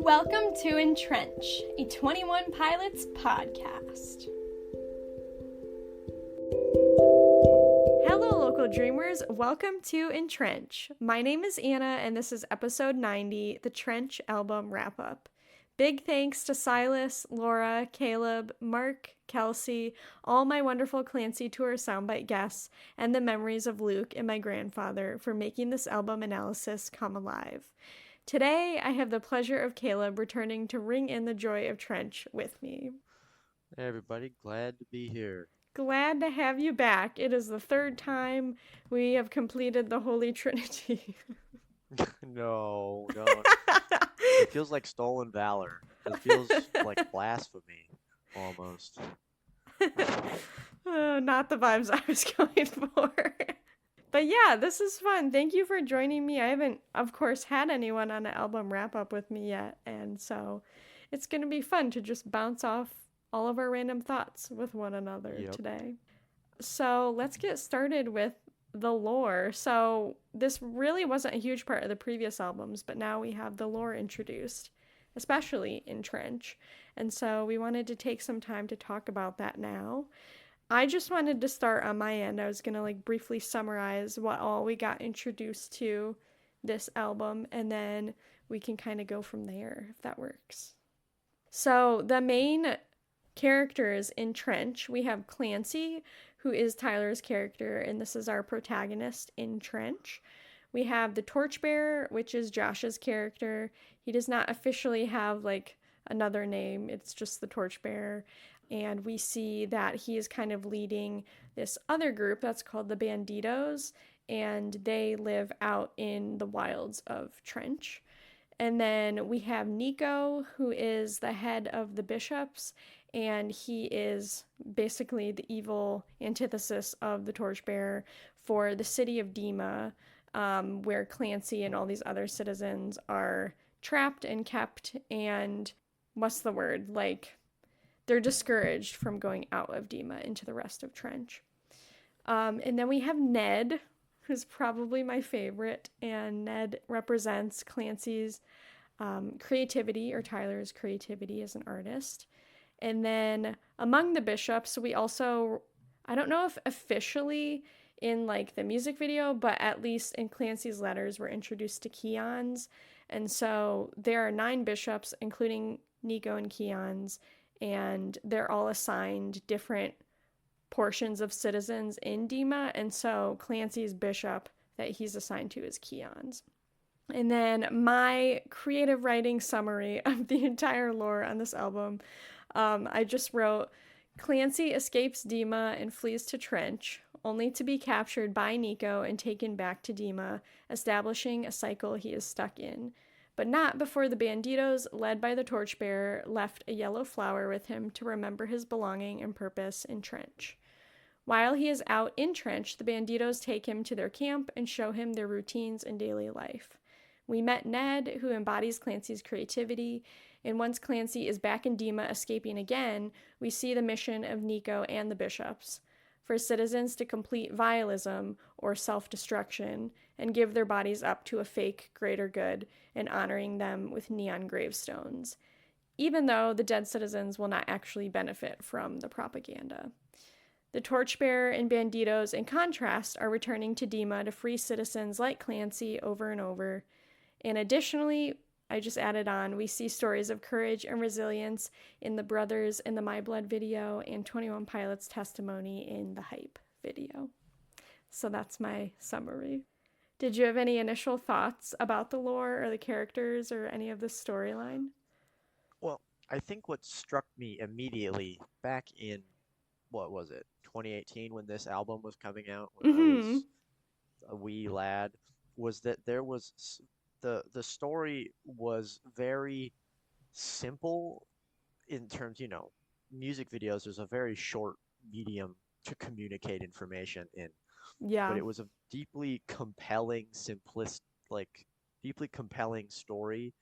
Welcome to EnTrench, a 21 Pilots podcast. Hello, local dreamers. Welcome to EnTrench. My name is Anna, and this is episode 90, the Trench album wrap-up. Big thanks to Silas, Laura, Caleb, Mark, Kelsey, all my wonderful Clancy Tour soundbite guests, and the memories of Luke and my grandfather for making this album analysis come alive. Today, I have the pleasure of Caleb returning to ring in the joy of Trench with me. Hey everybody, glad to be here. Glad to have you back. It is the third time we have completed the Holy Trinity. No. It feels like stolen valor. It feels like blasphemy, almost. Not the vibes I was going for. But yeah, this is fun. Thank you for joining me. I haven't, of course, had anyone on an album wrap-up with me yet, and so it's going to be fun to just bounce off all of our random thoughts with one another today. So let's get started with the lore. So this really wasn't a huge part of the previous albums, but now we have the lore introduced, especially in EnTrench. And so we wanted to take some time to talk about that now. I just wanted to start on my end. I was going to briefly summarize what all we got introduced to this album, and then we can kind of go from there, if that works. So the main characters in EnTrench, we have Clancy, who is Tyler's character, and this is our protagonist in EnTrench. We have the Torchbearer, which is Josh's character. He does not officially have another name. It's just the Torchbearer. And we see that he is kind of leading this other group that's called the Banditos, and they live out in the wilds of Trench. And then we have Nico, who is the head of the bishops, and he is basically the evil antithesis of the Torchbearer for the city of Dima, where Clancy and all these other citizens are trapped and kept, and what's the word? They're discouraged from going out of Dima into the rest of Trench. And then we have Ned, who's probably my favorite, and Ned represents Clancy's creativity, or Tyler's creativity as an artist. And then among the bishops, we also, I don't know if officially in the music video, but at least in Clancy's letters, we're introduced to Keons. And so there are 9 bishops, including Nico and Keons, and they're all assigned different portions of citizens in Dima, and so Clancy's bishop that he's assigned to is Keons. And then my creative writing summary of the entire lore on this album, I just wrote, Clancy escapes Dima and flees to Trench, only to be captured by Nico and taken back to Dima, establishing a cycle he is stuck in. But not before the Banditos, led by the Torchbearer, left a yellow flower with him to remember his belonging and purpose in Trench. While he is out in Trench, the Banditos take him to their camp and show him their routines and daily life. We met Ned, who embodies Clancy's creativity, and once Clancy is back in Dima escaping again, we see the mission of Nico and the bishops, for citizens to complete vialism, or self-destruction, and give their bodies up to a fake greater good, and honoring them with neon gravestones, even though the dead citizens will not actually benefit from the propaganda. The Torchbearer and Banditos, in contrast, are returning to Dima to free citizens like Clancy over and over. And additionally, I just added on, we see stories of courage and resilience in the Brothers in the My Blood video and 21 Pilots testimony in the Hype video. So that's my summary. Did you have any initial thoughts about the lore or the characters or any of the storyline? Well, I think what struck me immediately back in, 2018 when this album was coming out, when I was a wee lad, was that there was the story was very simple in terms, music videos, there's a very short medium to communicate information in. Yeah. But it was a deeply compelling, deeply compelling story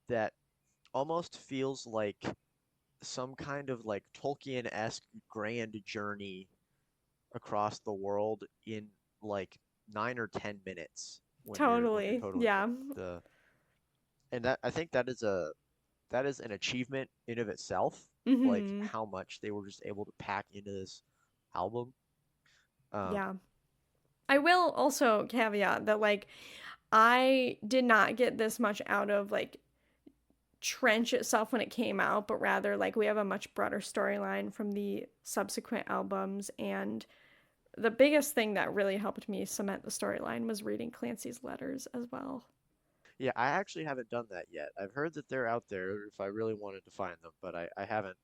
that almost feels like some kind of Tolkien-esque grand journey across the world in 9 or 10 minutes. Totally. Yeah. And that I think that is that is an achievement in of itself, like Mm-hmm. how much they were just able to pack into this album. Um, Yeah. I will also caveat that like I did not get this much out of like Trench itself when it came out, but rather like we have a much broader storyline from the subsequent albums. And the biggest thing that really helped me cement the storyline was reading Clancy's letters as well. yeah, I actually haven't done that yet. I've heard that they're out there if I really wanted to find them, but I haven't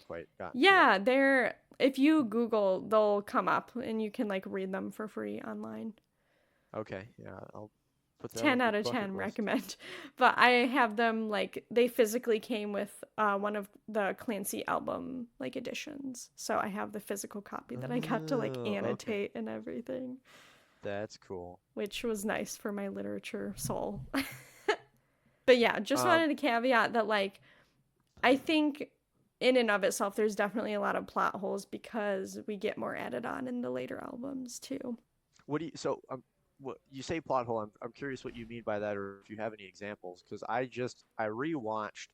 quite gotten to it. Yeah, they're if you Google, they'll come up and you can like read them for free online. Okay, yeah, I'll put that 10 on the out of bucket 10 list. recommend. But I have them like they physically came with one of the Clancy album like editions. So I have the physical copy that I got to like Oh, okay. annotate and everything, That's cool. which was nice for my literature soul. But yeah, just Um, wanted to caveat that like I think in and of itself there's definitely a lot of plot holes because we get more added on in the later albums too. what do you so what you say plot hole? I'm curious what you mean by that, or if you have any examples, because I rewatched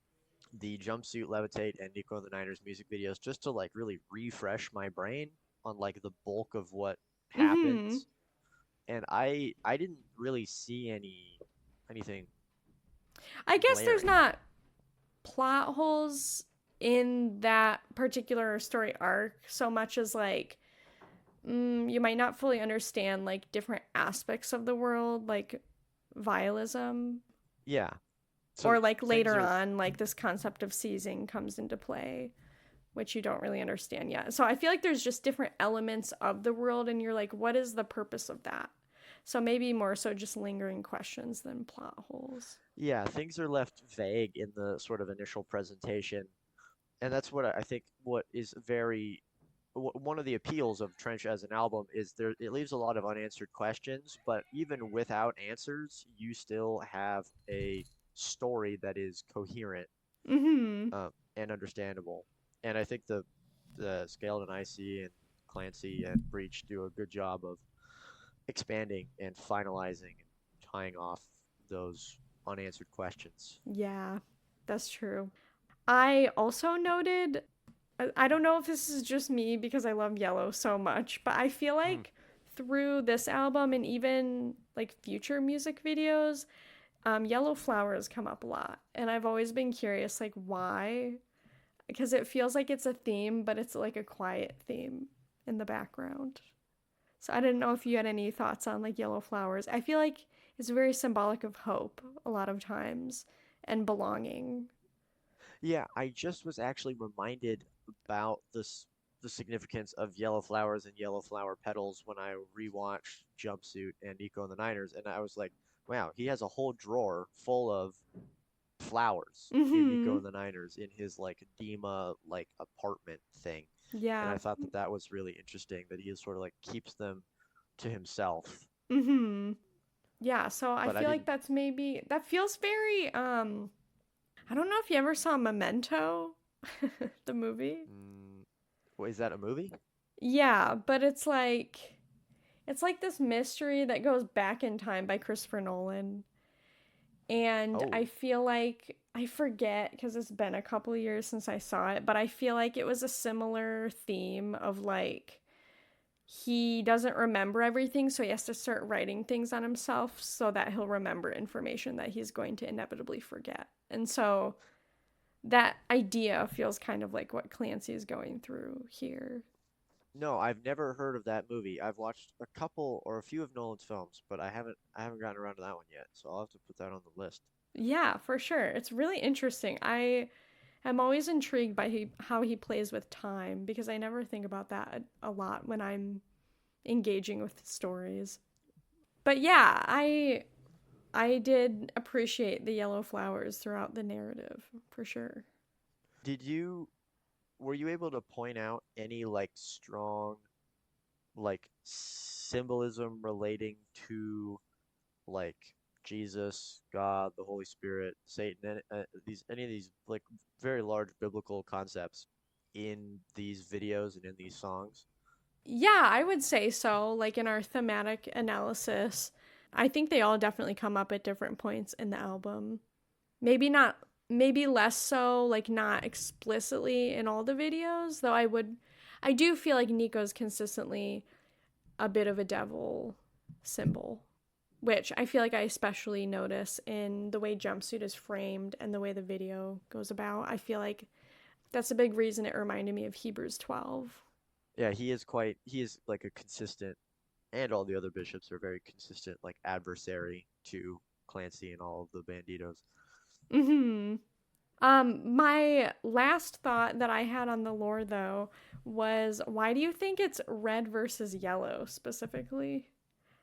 the Jumpsuit Levitate and Nico and the Niners music videos just to like really refresh my brain on like the bulk of what Mhm. happens, and I didn't really see anything I guess there's glaring. not plot holes in that particular story arc so much as like you might not fully understand like different aspects of the world like vialism Yeah, so or like things later are on like this concept of seizing comes into play which you don't really understand yet. So I feel like there's just different elements of the world and you're like what is the purpose of that? So maybe more so just lingering questions than plot holes. yeah, things are left vague in the sort of initial presentation, and that's what I think what is very one of the appeals of Trench as an album is there it leaves a lot of unanswered questions, but even without answers, you still have a story that is coherent Mhm. and understandable. And I think the Scaled and Icy and Clancy and Breach do a good job of expanding and finalizing and tying off those unanswered questions. Yeah, that's true. I also noted, I don't know if this is just me because I love Yellow so much, but I feel Hmm. like through this album and even like future music videos, Yellow Flowers come up a lot. And I've always been curious, like, why? Because it feels like it's a theme, but it's like a quiet theme in the background. So I didn't know if you had any thoughts on like Yellow Flowers. I feel like it's very symbolic of hope a lot of times and belonging. Yeah, I just was actually reminded about the significance of yellow flowers and yellow flower petals when I rewatched Jumpsuit and Nico and the Niners, and I was like, wow, he has a whole drawer full of flowers in Nico Mhm. and the Niners in his like Dima like apartment thing. And Yeah. I thought that that was really interesting that he sort of like keeps them to himself. Mhm. Yeah, so I But I feel like didn't. that's maybe that feels very I don't know if you ever saw Memento, the movie. Mm, is that a movie? Yeah, but it's like this mystery that goes back in time by Christopher Nolan. And I Oh, feel like I forget because it's been a couple years since I saw it, but I feel like it was a similar theme of like he doesn't remember everything, so he has to start writing things on himself so that he'll remember information that he's going to inevitably forget. And so that idea feels kind of like what Clancy is going through here. no, I've never heard of that movie. I've watched a couple or a few of Nolan's films, but I haven't gotten around to that one yet. So I'll have to put that on the list. Yeah, for sure. It's really interesting. I am always intrigued by how he plays with time because I never think about that a lot when I'm engaging with stories. But yeah, I did appreciate the yellow flowers throughout the narrative for sure. Did you were you able to point out any like strong like symbolism relating to like Jesus, God, the Holy Spirit, Satan, these any of these like very large biblical concepts in these videos and in these songs? Yeah, I would say so. Like in our thematic analysis, I think they all definitely come up at different points in the album. Maybe not maybe less so, like not explicitly in all the videos, though I do feel like Nico's consistently a bit of a devil symbol, which I feel like I especially notice in the way Jumpsuit is framed and the way the video goes about. I feel like that's a big reason it reminded me of Hebrews 12. Yeah, he is like a consistent, and all the other bishops are very consistent, like adversary to Clancy and all of the banditos. Mm-hmm. My last thought that I had on the lore, though, was why do you think it's red versus yellow specifically?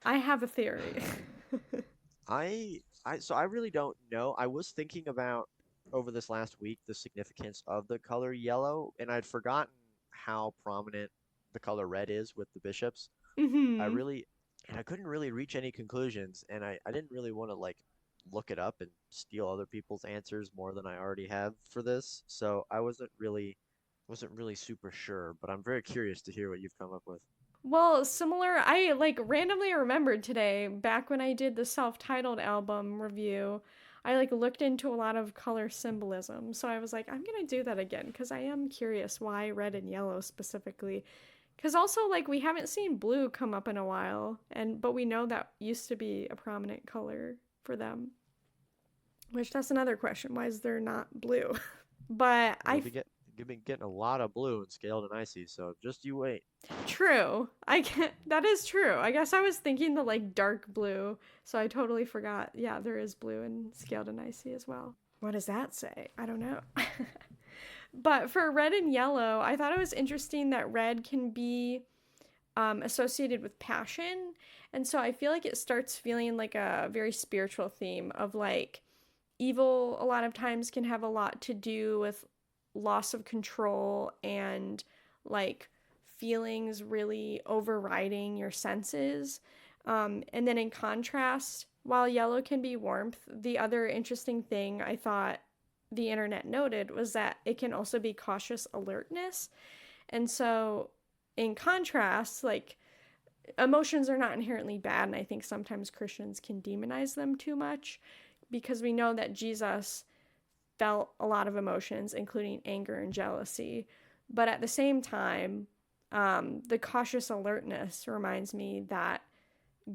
I have a theory. So I really don't know. I was thinking about over this last week the significance of the color yellow, and I'd forgotten how prominent the color red is with the bishops. I Mm-hmm. really, and I couldn't really reach any conclusions, and I didn't really want to like look it up and steal other people's answers more than I already have for this. So I wasn't really super sure, but I'm very curious to hear what you've come up with. Well, similar, I like randomly remembered today, back when I did the self titled album review, I like looked into a lot of color symbolism. So I was like, I'm going to do that again because I am curious why red and yellow specifically. Because also, like, we haven't seen blue come up in a while, but we know that used to be a prominent color for them. Which that's another question. Why is there not blue? but Well, I you've been getting a lot of blue and scaled and icy, so just you wait. True. I can That is true. I guess I was thinking the like dark blue, so I totally forgot. Yeah, there is blue in scaled and icy as well. What does that say? I don't know. but for red and yellow, I thought it was interesting that red can be associated with passion. And so I feel like it starts feeling like a very spiritual theme of like evil, a lot of times can have a lot to do with loss of control and like feelings really overriding your senses. And then in contrast, while yellow can be warmth, the other interesting thing I thought the internet noted was that it can also be cautious alertness. And so, in contrast, like emotions are not inherently bad, and I think sometimes Christians can demonize them too much because we know that Jesus felt a lot of emotions, including anger and jealousy. But at the same time, the cautious alertness reminds me that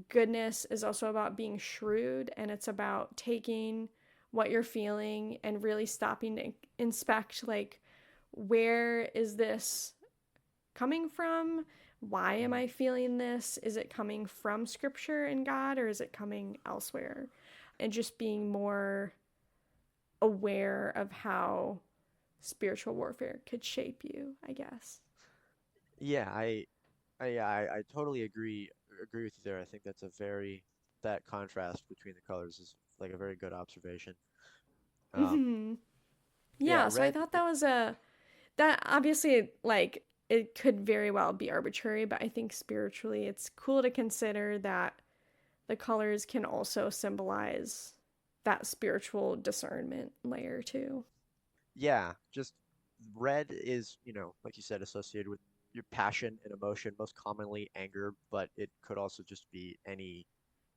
goodness is also about being shrewd, and it's about taking what you're feeling and really stopping to inspect, like, where is this coming from? Why am Mhm. I feeling this? Is it coming from scripture and God, or is it coming elsewhere? And just being more aware of how spiritual warfare could shape you, I guess. Yeah, I totally agree with you there. I think that's a very that contrast between the colors is like a very good observation. Um, Mm-hmm. yeah, Yeah, so I red. thought that obviously, like, it could very well be arbitrary, but I think spiritually it's cool to consider that the colors can also symbolize that spiritual discernment layer too. Yeah, just red is, like you said, associated with your passion and emotion, most commonly anger, but it could also just be any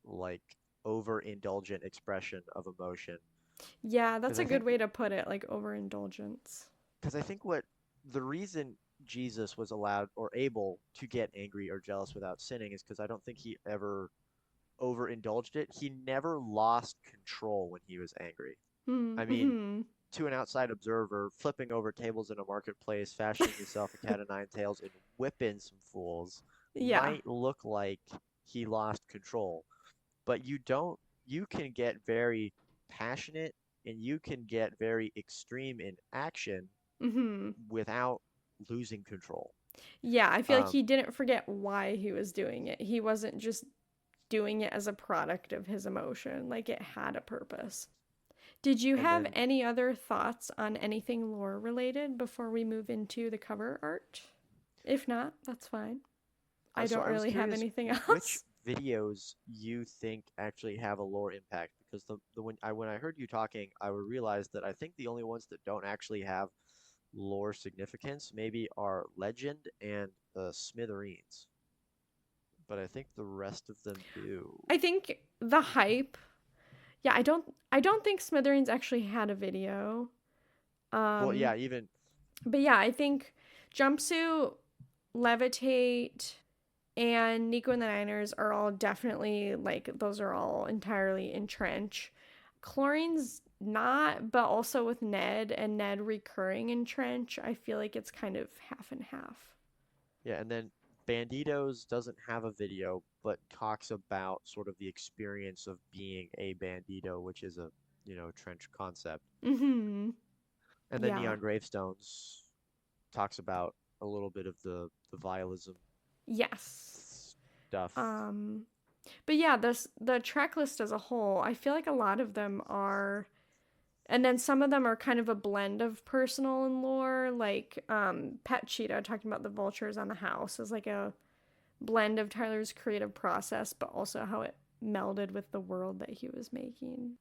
like overindulgent expression of emotion. Yeah, that's Because a good way to put it, like overindulgence. I think what the reason Jesus was allowed or able to get angry or jealous without sinning is because I don't think he ever overindulged it. He never lost control when he was angry. I mean, Mm-hmm. to an outside observer, flipping over tables in a marketplace, fashioning himself a cat of nine tails, and whipping some fools Yeah. might look like he lost control. But you can get very passionate and you can get very extreme in action Mm-hmm. without losing control. Yeah, I feel like Um, he didn't forget why he was doing it. He wasn't just doing it as a product of his emotion, like it had a purpose. Did you and have then, any other thoughts on anything lore related before we move into the cover art? If not, that's fine. I so don't I was really have curious anything which else. videos you think actually have a lore impact because the when I heard you talking, I would realize that I think the only ones that don't actually have lore significance maybe are Legend and Smithereens, but I think the rest of them do. I think the hype, Yeah, I don't think Smithereens actually had a video. Well, Um, yeah, even but yeah, I think Jumpsuit, Levitate, and Nico and the Niners are all definitely like those are all entirely EnTrench. Chlorine's not, but also with Ned and Ned recurring EnTrench, I feel like it's kind of half and half. yeah, and then Banditos doesn't have a video, but talks about sort of the experience of being a bandito, which is a, trench concept. Mm-hmm. And then Yeah. Neon Gravestones talks about a little bit of the vialism Yes. stuff. Um, but yeah, the track list as a whole, I feel like a lot of them are, and then some of them are kind of a blend of personal and lore, like Pet Cheetah talking about the vultures on the house is like a blend of Tyler's creative process, but also how it melded with the world that he was making.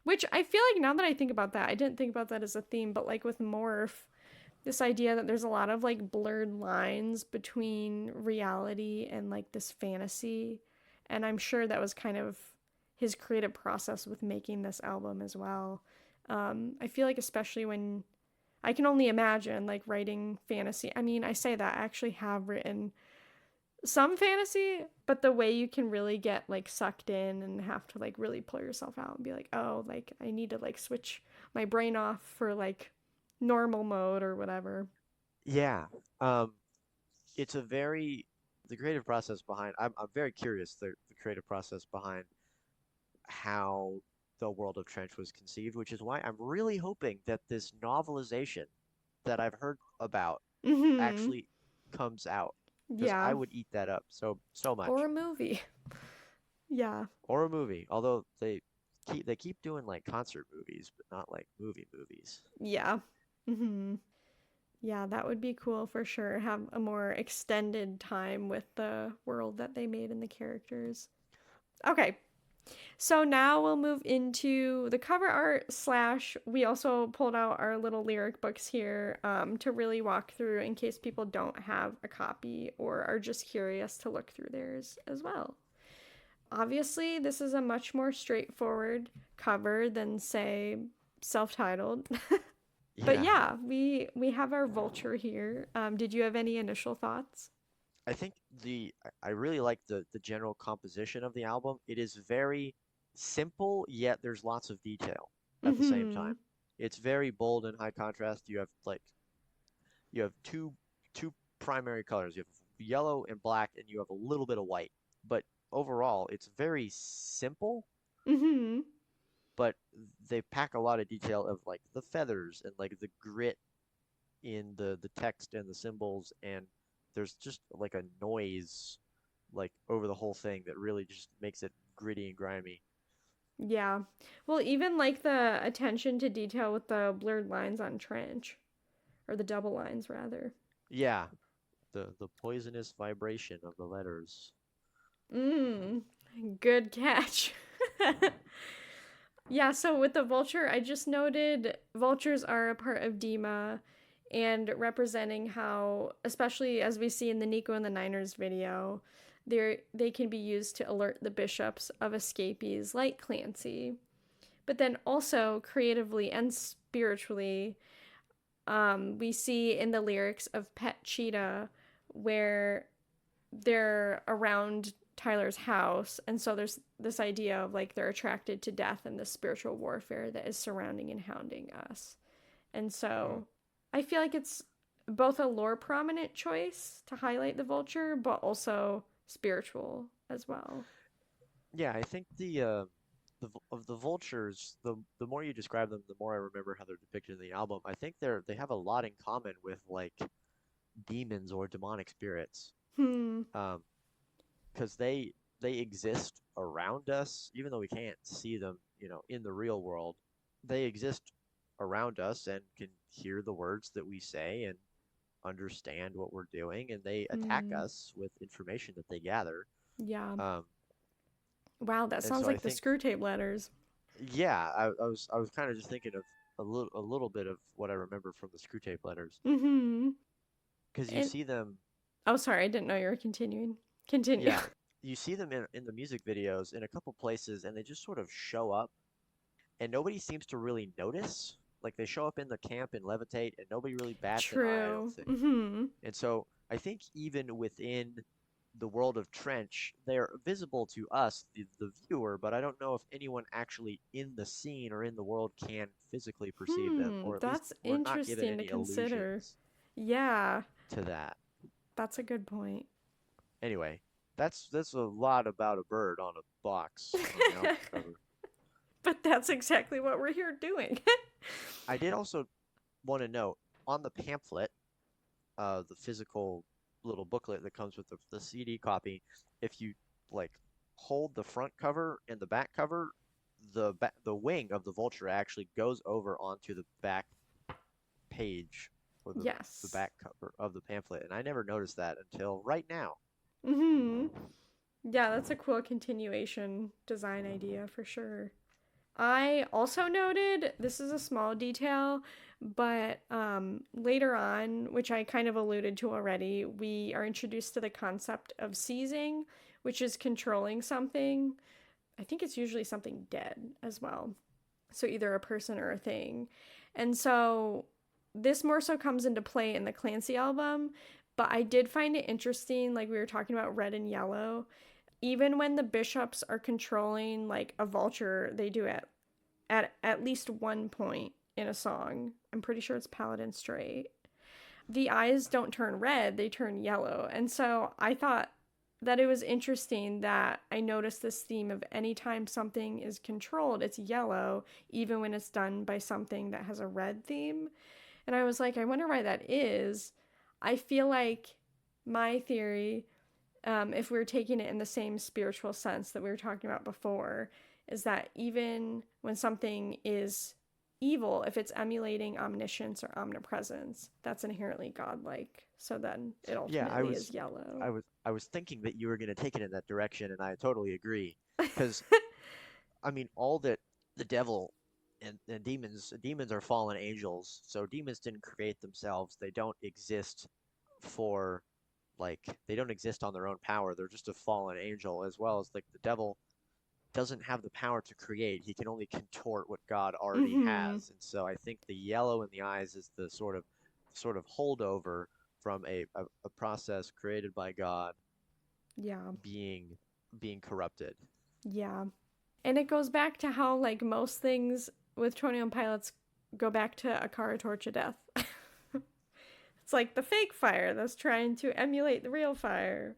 Which I feel like now that I think about that, I didn't think about that as a theme, but like with Morph, this idea that there's a lot of like blurred lines between reality and like this fantasy. And I'm sure that was kind of his creative process with making this album as well. I feel like, especially when I can only imagine like writing fantasy. I mean, I say that I actually have written some fantasy, but the way you can really get like sucked in and have to like really pull yourself out and be like, oh, like I need to like switch my brain off for like normal mode or whatever. Yeah. It's a very the creative process behind I'm very curious the creative process behind how the world of Trench was conceived, which is why I'm really hoping that this novelization that I've heard about Mm-hmm. actually comes out because I Yeah. would eat that up so Or much. a movie. Yeah. Or a movie, although they keep doing like concert movies, but not like movies. Yeah. Mm-hmm. Yeah, that would be cool for sure. Have a more extended time with the world that they made and the characters. Okay, so now we'll move into the cover art slash. We also pulled out our little lyric books here to really walk through in case people don't have a copy or are just curious to look through theirs as well. Obviously, this is a much more straightforward cover than, say, self-titled. But Yeah, yeah, we have our vulture here. Did you have any initial thoughts? I think I really like the general composition of the album. It is very simple, yet there's lots of detail at the same Mm-hmm. time. It's very bold and high contrast. You have two primary colors. You have yellow and black, and you have a little bit of white. But overall, it's very simple, Mm-hmm. but they pack a lot of detail of like the feathers and like the grit in the text and the symbols, and there's just like a noise like over the whole thing that really just makes it gritty and grimy. Yeah. Well, even like the attention to detail with the blurred lines on trench, or the double lines rather. Yeah, the poisonous vibration of the letters. Mmm. Good catch. Yeah, so with the vulture, I just noted vultures are a part of Dima and representing how, especially as we see in the Nico and the Niners video, they can be used to alert the bishops of escapees like Clancy. But then also creatively and spiritually, we see in the lyrics of Pet Cheetah where they're around Tyler's house, and so there's this idea of like they're attracted to death and the spiritual warfare that is surrounding and hounding us. And Hmm. so I feel like it's both a lore prominent choice to highlight the vulture, but also spiritual as well. Yeah, I think of the vultures, the more you describe them, the more I remember how they're depicted in the album. I think they have a lot in common with like demons or demonic spirits. Hmm. Um, because they exist around us, even though we can't see them, in the real world. They exist around us and can hear the words that we say and understand what we're doing, and they attack Hmm. us with information that they gather. Yeah. Um, Wow, that and sounds so I like the think, screw tape letters. yeah, I was kind of just thinking of a little bit of what I remember from the screw tape letters, Mm-hmm. because you And see them, oh, sorry, I didn't know you were continuing. Continue. yeah, you see them in the music videos in a couple places, and they just sort of show up and nobody seems to really notice. Like they show up in the camp and levitate, and nobody really bats an eye, I don't True. think. Mm-hmm. And so I think even within the world of Trench, they're visible to us, the viewer, but I don't know if anyone actually in the scene or in the world can physically perceive them, or at least That's we're not given interesting to any consider. allusions Yeah, to that. that's a good point. Anyway, that's a lot about a bird on a box on the album cover. But that's exactly what we're here doing. I did also want to note on the pamphlet, the physical little booklet that comes with the CD copy, if you like hold the front cover and the back cover, the wing of the vulture actually goes over onto the back page or the Yes. back cover of the pamphlet, and I never noticed that until right now. Mm-hmm. Yeah, that's a cool continuation design idea for sure. I also noted this is a small detail, but later on, which I kind of alluded to already, we are introduced to the concept of seizing, which is controlling something. I think it's usually something dead as well. So either a person or a thing. And so this more so comes into play in the Clancy album, but I did find it interesting, like we were talking about red and yellow. Even when the bishops are controlling like a vulture, they do it at least one point in a song. I'm pretty sure it's Paladin Straight. The eyes don't turn red, they turn yellow. And so I thought that it was interesting that I noticed this theme of anytime something is controlled, it's yellow, even when it's done by something that has a red theme. And I was like, I wonder why that is. I feel like my theory, if we were taking it in the same spiritual sense that we were talking about before, is that even when something is evil, if it's emulating omniscience or omnipresence, that's inherently godlike. So then it Yeah, ultimately is yellow. I was thinking that you were going to take it in that direction, and I totally agree. Because I mean, all that the devil and demons are fallen angels, so demons didn't create themselves. They don't exist for like they don't exist on their own power. They're just a fallen angel, as well as like the devil doesn't have the power to create. He can only contort what God already Mm-hmm. has. And so I think the yellow in the eyes is the sort of holdover from a process created by God Yeah. being being corrupted. Yeah. And it goes back to how, like, most things with 21 Pilots go back to a car torch of death. It's like the fake fire that's trying to emulate the real fire,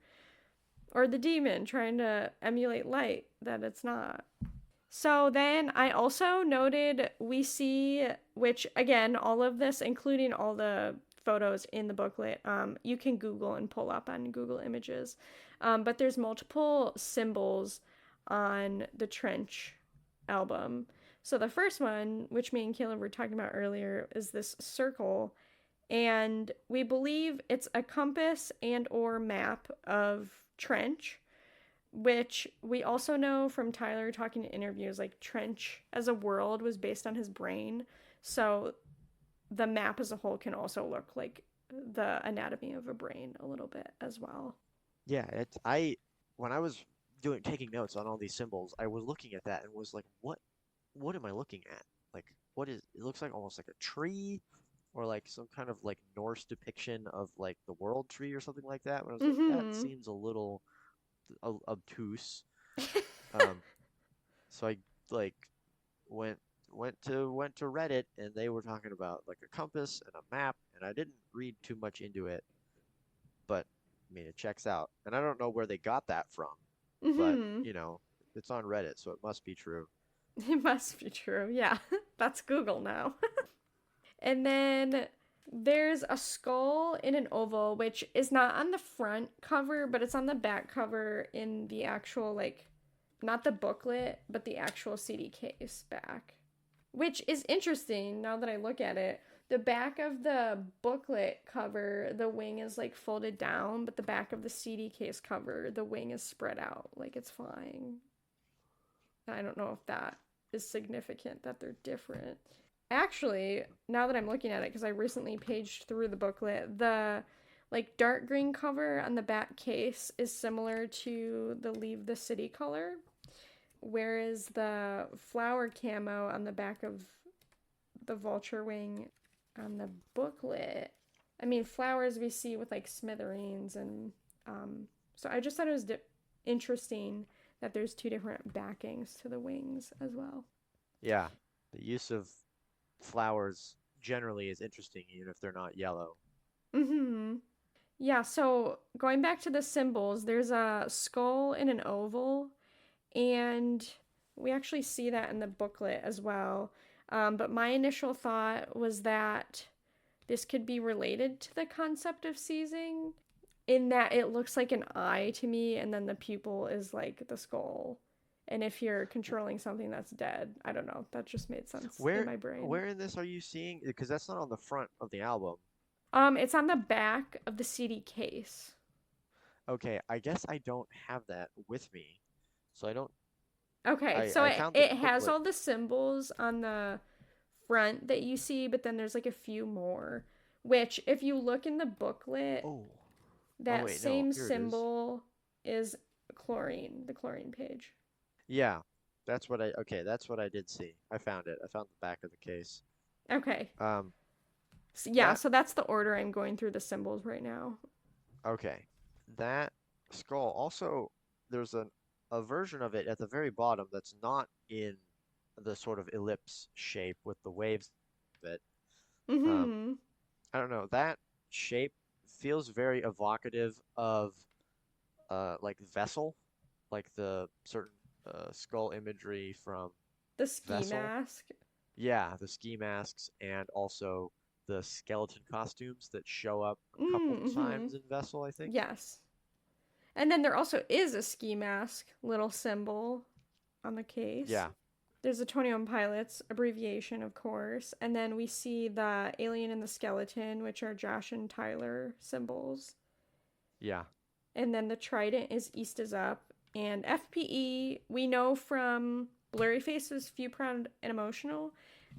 or the demon trying to emulate light that it's not. So then I also noted we see, which again, all of this, including all the photos in the booklet, you can Google and pull up on Google Images. But there's multiple symbols on the Trench album. So the first one, which me and Caleb were talking about earlier, is this circle, and we believe it's a compass and or map of Trench, which we also know from Tyler talking in interviews, like Trench as a world was based on his brain. So the map as a whole can also look like the anatomy of a brain a little bit as well. Yeah, it's I when I was doing taking notes on all these symbols, I was looking at that and was like, what am I looking at? Like what is it looks like almost like a tree or like some kind of like Norse depiction of like the world tree or something like that. But I was like, that Mm-hmm. seems a little obtuse. Um, so I like went went to Reddit and they were talking about like a compass and a map, and I didn't read too much into it, but I mean it checks out. And I don't know where they got that from, but Mm-hmm. it's on Reddit, so it must be true. It must be true. Yeah, that's Google now. And then there's a skull in an oval, which is not on the front cover, but it's on the back cover in the actual, like, not the booklet, but the actual CD case back. Which is interesting now that I look at it. The back of the booklet cover, the wing is like folded down, but the back of the CD case cover, the wing is spread out like it's flying. I don't know if that is significant that they're different. Actually, now that I'm looking at it, because I recently paged through the booklet, the like dark green cover on the back case is similar to the Leave the City color. whereas the flower camo on the back of the vulture wing on the booklet, I mean, flowers we see with like smithereens, and so I just thought it was interesting that there's two different backings to the wings as well. Yeah, the use of flowers generally is interesting, even if they're not yellow. Mm-hmm. Yeah, so going back to the symbols, there's a skull and an oval, and we actually see that in the booklet as well. But my initial thought was that this could be related to the concept of seizing, in that it looks like an eye to me, and then the pupil is like the skull. And if you're controlling something that's dead, I don't know, that just made sense in Where my brain. where in this are you seeing? Because that's not on the front of the album. It's on the back of the CD case. Okay, I guess I don't have that with me. So I don't Okay, so I it, found the it has booklet. all the symbols on the front that you see, but then there's like a few more. Which, if you look in the booklet, Oh. Oh that wait, no, same here it is. symbol is chlorine, the chlorine page. Yeah. That's what I did see. I found it. I found the back of the case. Okay. Um So, yeah, that so that's the order I'm going through the symbols right now. okay. That skull also there's a version of it at the very bottom that's not in the sort of ellipse shape with the waves of it. Um Mm-hmm. I don't know. That shape feels very evocative of like Vessel, like the certain skull imagery from The ski Vessel. mask. Yeah, the ski masks and also the skeleton costumes that show up a couple Mm-hmm. times in Vessel, I think. Yes. And then there also is a ski mask little symbol on the case. Yeah, There's a 21 Pilots abbreviation, of course, and then we see the alien and the skeleton, which are Josh and Tyler symbols. yeah, And then the trident is East is Up. And FPE, we know from Blurry Faces, Few Proud and Emotional,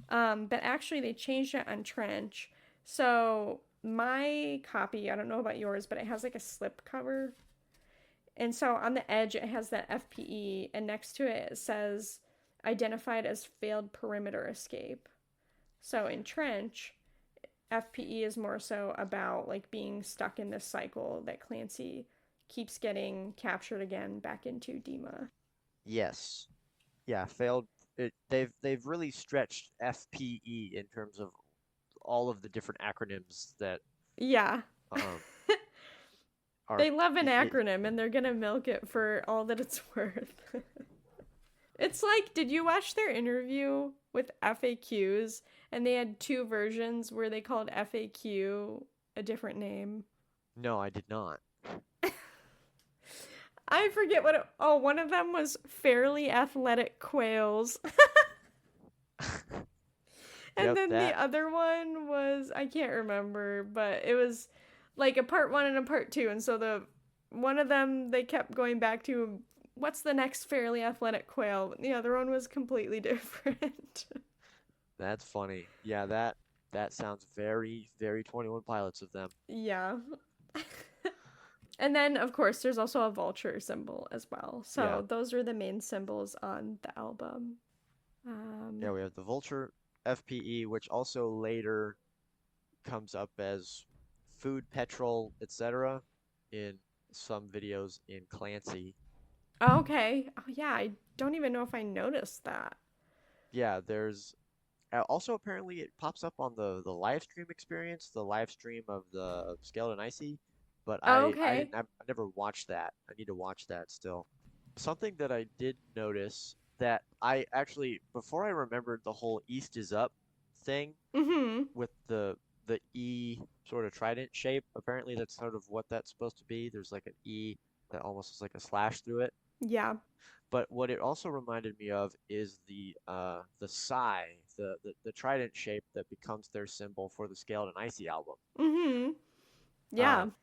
but actually they changed it on Trench. So my copy, I don't know about yours, but it has like a slip cover. And so on the edge, it has that FPE, and next to it, it says identified as failed perimeter escape. So in Trench, FPE is more so about like being stuck in this cycle that Clancy keeps getting captured again back into Dima. yes, yeah. Failed. They've really stretched FPE in terms of all of the different acronyms that Yeah. um are They love an it, acronym and they're gonna milk it for all that it's worth. It's like, did you watch their interview with FAQs? And they had two versions where they called FAQ a different name. no, I did not. I forget what one of them was fairly athletic quails. And Yep, then the that other one was, I can't remember, but it was like a part one and a part two. And so the one of them they kept going back to, what's the next fairly athletic quail? But the other one was completely different. that's funny. Yeah, that sounds very, very 21 Pilots of them. Yeah. And then, of course, there's also a vulture symbol as well. Yeah. So those are the main symbols on the album. Yeah, Um, we have the Vulture FPE, which also later comes up as food, petrol, etc. in some videos in Clancy. okay. Oh, yeah. I don't even know if I noticed that. Yeah, there's also apparently it pops up on the live stream experience, the live stream of the Skeleton Icy, but Okay. I never watched that. I need to watch that still. Something that I did notice that I actually before I remembered the whole East is up thing Mm-hmm. with the E sort of trident shape. Apparently that's sort of what that's supposed to be. There's like an E that almost is like a slash through it. Yeah. But what it also reminded me of is the Psy, the trident shape that becomes their symbol for the Skeleton Icy album. Mm-hmm. Yeah. Um,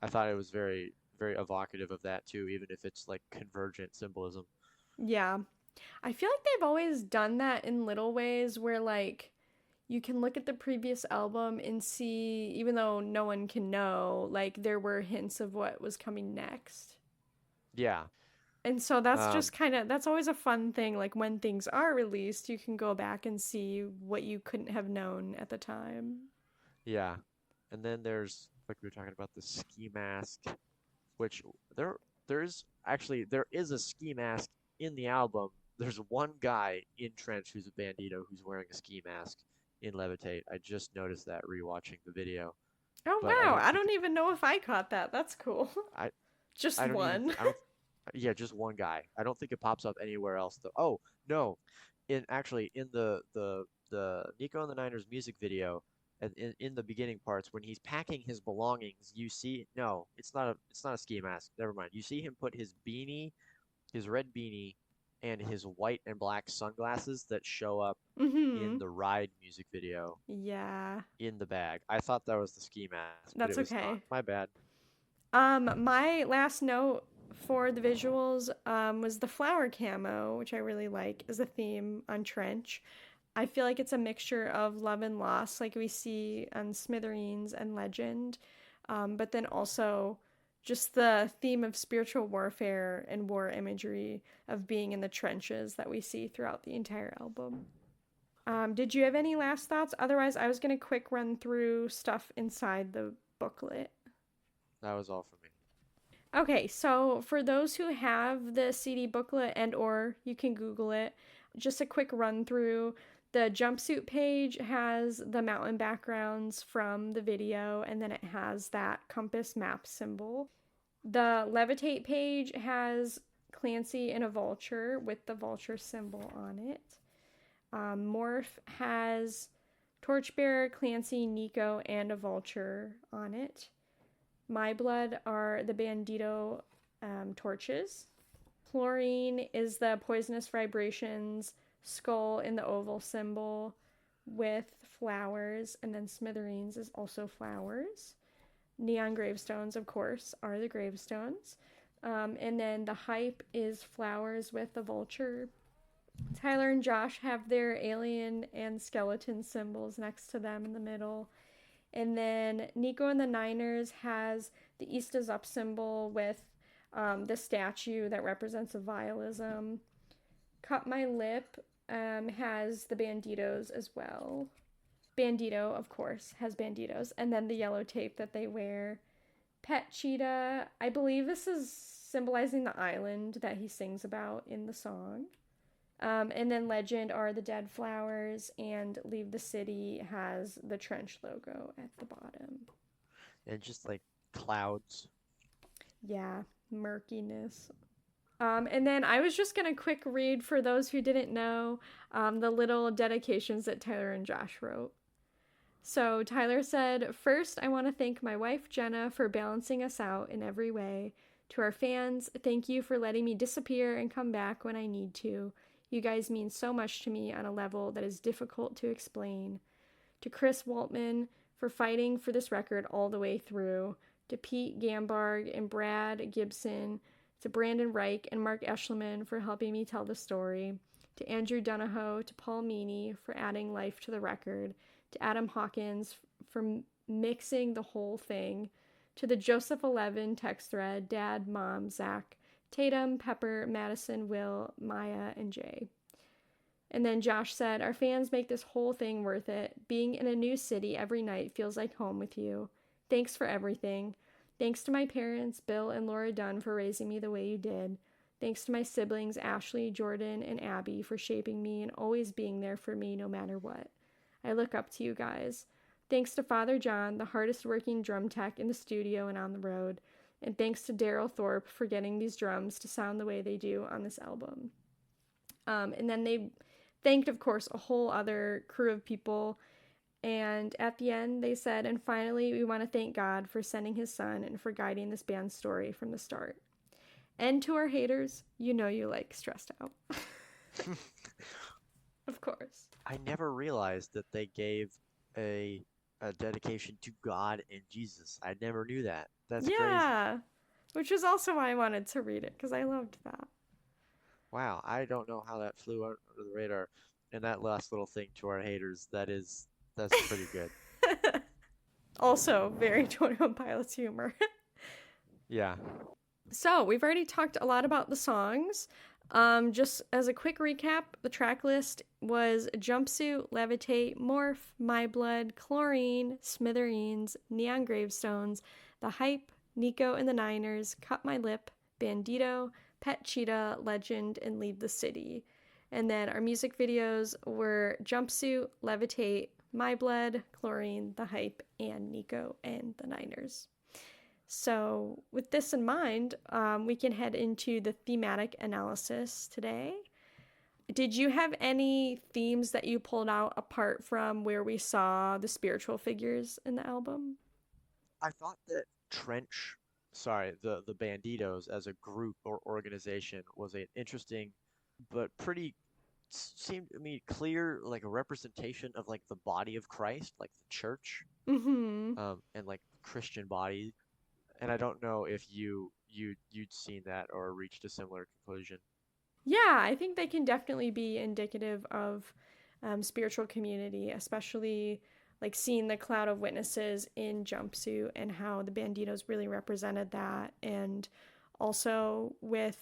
I thought it was very, very evocative of that too, even if it's like convergent symbolism. Yeah. I feel like they've always done that in little ways where like you can look at the previous album and see, even though no one can know, like there were hints of what was coming next. Yeah, And so that's Um, just kind of that's always a fun thing. Like when things are released, you can go back and see what you couldn't have known at the time. yeah. And then there's like we were talking about the ski mask, which there there is a ski mask in the album. There's one guy in Trench who's a bandito who's wearing a ski mask in Levitate. I just noticed that rewatching the video, Oh but I wow, don't I think don't even know if I caught that. That's cool. I Just I don't even one. I don't yeah, just one guy. I don't think it pops up anywhere else though. Oh, no. In actually in the Nico and the Niners music video and in the beginning parts when he's packing his belongings, you see no, it's not a ski mask. Never mind. You see him put his beanie, his red beanie and his white and black sunglasses that show up in Mhm. the Ride music video Yeah. in the bag. I thought that was the ski mask, but it That's was not. okay. My bad. My last note for the visuals was the flower camo, which I really like as a theme on Trench. I feel like it's a mixture of love and loss, like we see on Smithereens and Legend, but then also just the theme of spiritual warfare and war imagery of being in the trenches that we see throughout the entire album. Did you have any last thoughts? Otherwise, I was going to quick run through stuff inside the booklet. That was all for me. Okay, so for those who have the CD booklet and or you can Google it, just a quick run through. The jumpsuit page has the mountain backgrounds from the video and then it has that compass map symbol. The levitate page has Clancy and a vulture with the vulture symbol on it. Morph has Torchbearer, Clancy, Nico, and a vulture on it. My Blood are the bandito torches. Chlorine is the poisonous vibrations skull in the oval symbol with flowers, and then Smithereens is also flowers. Neon gravestones, of course, are the gravestones. And then the hype is flowers with the vulture. Tyler and Josh have their alien and skeleton symbols next to them in the middle. And then Nico and the Niners has the East is Up symbol with the statue that represents a vialism. Cut My Lip has the banditos as well. Bandito, of course, has banditos. And then the yellow tape that they wear. Pet Cheetah, I believe this is symbolizing the island that he sings about in the song. And then Legend are the dead flowers, and Leave the City has the trench logo at the bottom. And just like clouds. Yeah, murkiness. And then I was just going to quick read for those who didn't know the little dedications that Tyler and Josh wrote. So Tyler said, "First, I want to thank my wife, Jenna, for balancing us out in every way. To our fans, thank you for letting me disappear and come back when I need to. You guys mean so much to me on a level that is difficult to explain. To Chris Waltman for fighting for this record all the way through. To Pete Gambarg and Brad Gibson. To Brandon Reich and Mark Eschliman for helping me tell the story. To Andrew Donahoe, to Paul Meany for adding life to the record. To Adam Hawkins for mixing the whole thing. To the Joseph 11 text thread, Dad, Mom, Zach, Tatum, Pepper, Madison, Will, Maya, and Jay." And then Josh said, "Our fans make this whole thing worth it. Being in a new city every night feels like home with you. Thanks for everything. Thanks to my parents, Bill and Laura Dunn, for raising me the way you did. Thanks to my siblings, Ashley, Jordan, and Abby, for shaping me and always being there for me no matter what. I look up to you guys. Thanks to Father John, the hardest working drum tech in the studio and on the road. And thanks to Daryl Thorpe for getting these drums to sound the way they do on this album." And then they thanked, of course, a whole other crew of people. And at the end, they said, "And finally, we want to thank God for sending his son and for guiding this band's story from the start. And to our haters, you know you like Stressed Out." Of course. I never realized that they gave a a dedication to God and Jesus. I never knew that. That's crazy. Yeah. Which is also why I wanted to read it, because I loved that. Wow, I don't know how that flew under the radar. And that last little thing to our haters, that's pretty good. Also, very 21 Pilots humor. Yeah. So we've already talked a lot about the songs. Just as a quick recap, the track list was Jumpsuit, Levitate, Morph, My Blood, Chlorine, Smithereens, Neon Gravestones, The Hype, Nico and the Niners, Cut My Lip, Bandito, Pet Cheetah, Legend, and Leave the City. And then our music videos were Jumpsuit, Levitate, My Blood, Chlorine, The Hype, and Nico and the Niners. So, with this in mind, we can head into the thematic analysis today. Did you have any themes that you pulled out apart from where we saw the spiritual figures in the album? I thought that Trench, sorry, the Banditos as a group or organization was an interesting but pretty seemed to me clear like a representation of like the body of Christ, like the church, Mm-hmm. and like Christian body. And I don't know if you'd seen that or reached a similar conclusion. Yeah, I think they can definitely be indicative of spiritual community, especially like seeing the cloud of witnesses in Jumpsuit and how the Banditos really represented that. And also with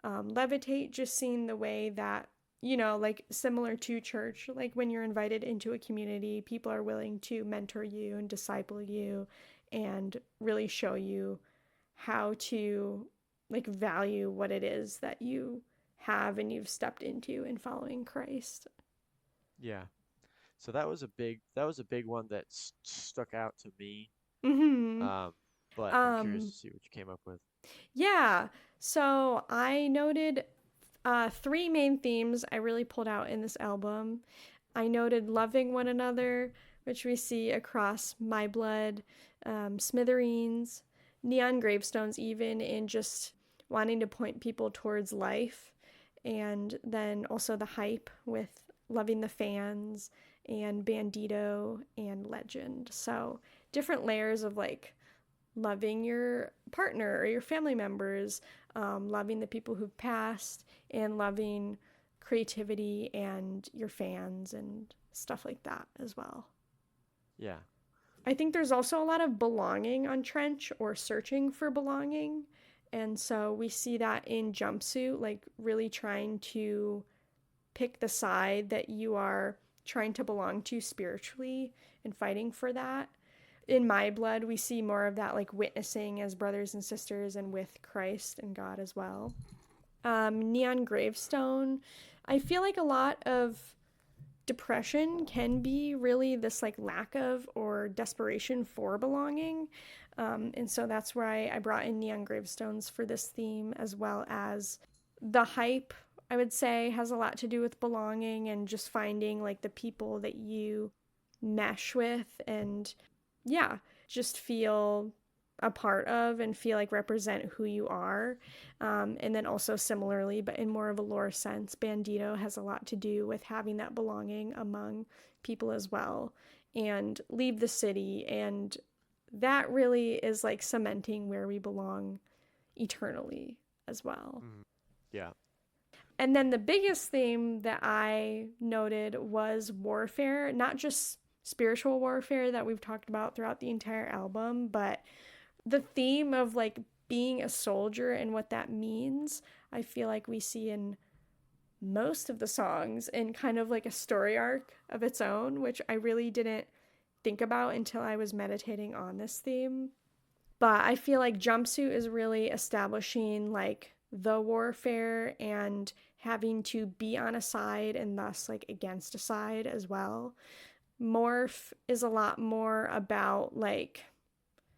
Levitate, just seeing the way that, like similar to church, like when you're invited into a community, people are willing to mentor you and disciple you and really show you how to like value what it is that you have and you've stepped into in following Christ. Yeah. So that was a big one that stuck out to me. Mm-hmm. Um, but I'm curious Um, to see what you came up with. yeah. So I noted three main themes I really pulled out in this album. I noted loving one another, which we see across My Blood, Smithereens, Neon Gravestones, even in just wanting to point people towards life. And then also the hype with loving the fans and Bandito and Legend. So different layers of like loving your partner or your family members, loving the people who've passed, and loving creativity and your fans and stuff like that as well. Yeah. I think there's also a lot of belonging on Trench or searching for belonging. And so we see that in Jumpsuit, like really trying to pick the side that you are trying to belong to spiritually and fighting for that. In My Blood, we see more of that like witnessing as brothers and sisters and with Christ and God as well. Neon Gravestone, I feel like a lot of depression can be really this like lack of or desperation for belonging. And so that's why I brought in Neon Gravestones for this theme, as well as the hype, I would say, has a lot to do with belonging and just finding like the people that you mesh with and yeah, just feel a part of and feel like represent who you are. And then also similarly, but in more of a lore sense, Bandito has a lot to do with having that belonging among people as well and leave the city. And that really is like cementing where we belong eternally as well. Hmm. Yeah. And then the biggest theme that I noted was warfare, not just spiritual warfare that we've talked about throughout the entire album, but the theme of like being a soldier and what that means. I feel like we see in most of the songs in kind of like a story arc of its own, which I really didn't think about until I was meditating on this theme. But I feel like Jumpsuit is really establishing like the warfare and having to be on a side and thus like against a side as well. Morph is a lot more about like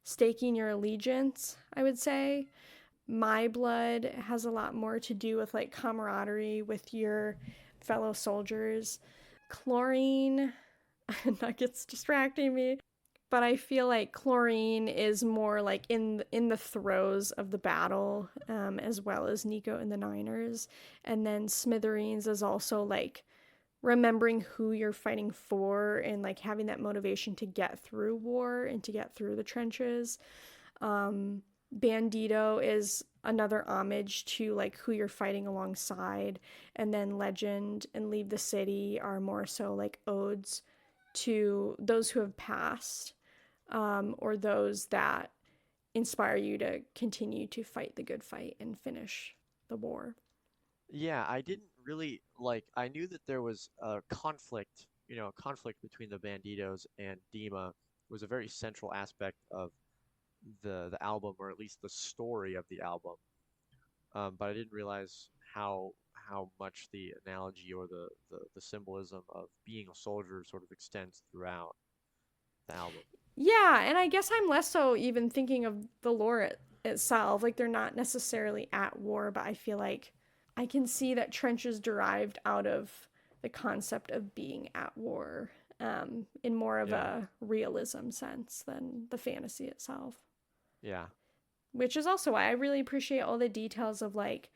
staking your allegiance, I would say. My Blood has a lot more to do with like camaraderie with your fellow soldiers. Chlorine, that gets distracting me, but I feel like Chlorine is more like in the throes of the battle, as well as Nico and the Niners, and then Smithereens is also like remembering who you're fighting for and like having that motivation to get through war and to get through the trenches. Bandito is another homage to like who you're fighting alongside, and then Legend and Leave the City are more so like odes to those who have passed, or those that inspire you to continue to fight the good fight and finish the war. Yeah, I didn't really like. I knew that there was a conflict, conflict between the Banditos and Dima was a very central aspect of the album, or at least the story of the album. But I didn't realize how much the analogy or the symbolism of being a soldier sort of extends throughout the album. Yeah, and I guess I'm less so even thinking of the itself. Like they're not necessarily at war, but I feel like I can see that Trench is derived out of the concept of being at war in more of Yeah, a realism sense than the fantasy itself. yeah, Which is also why I really appreciate all the details of like,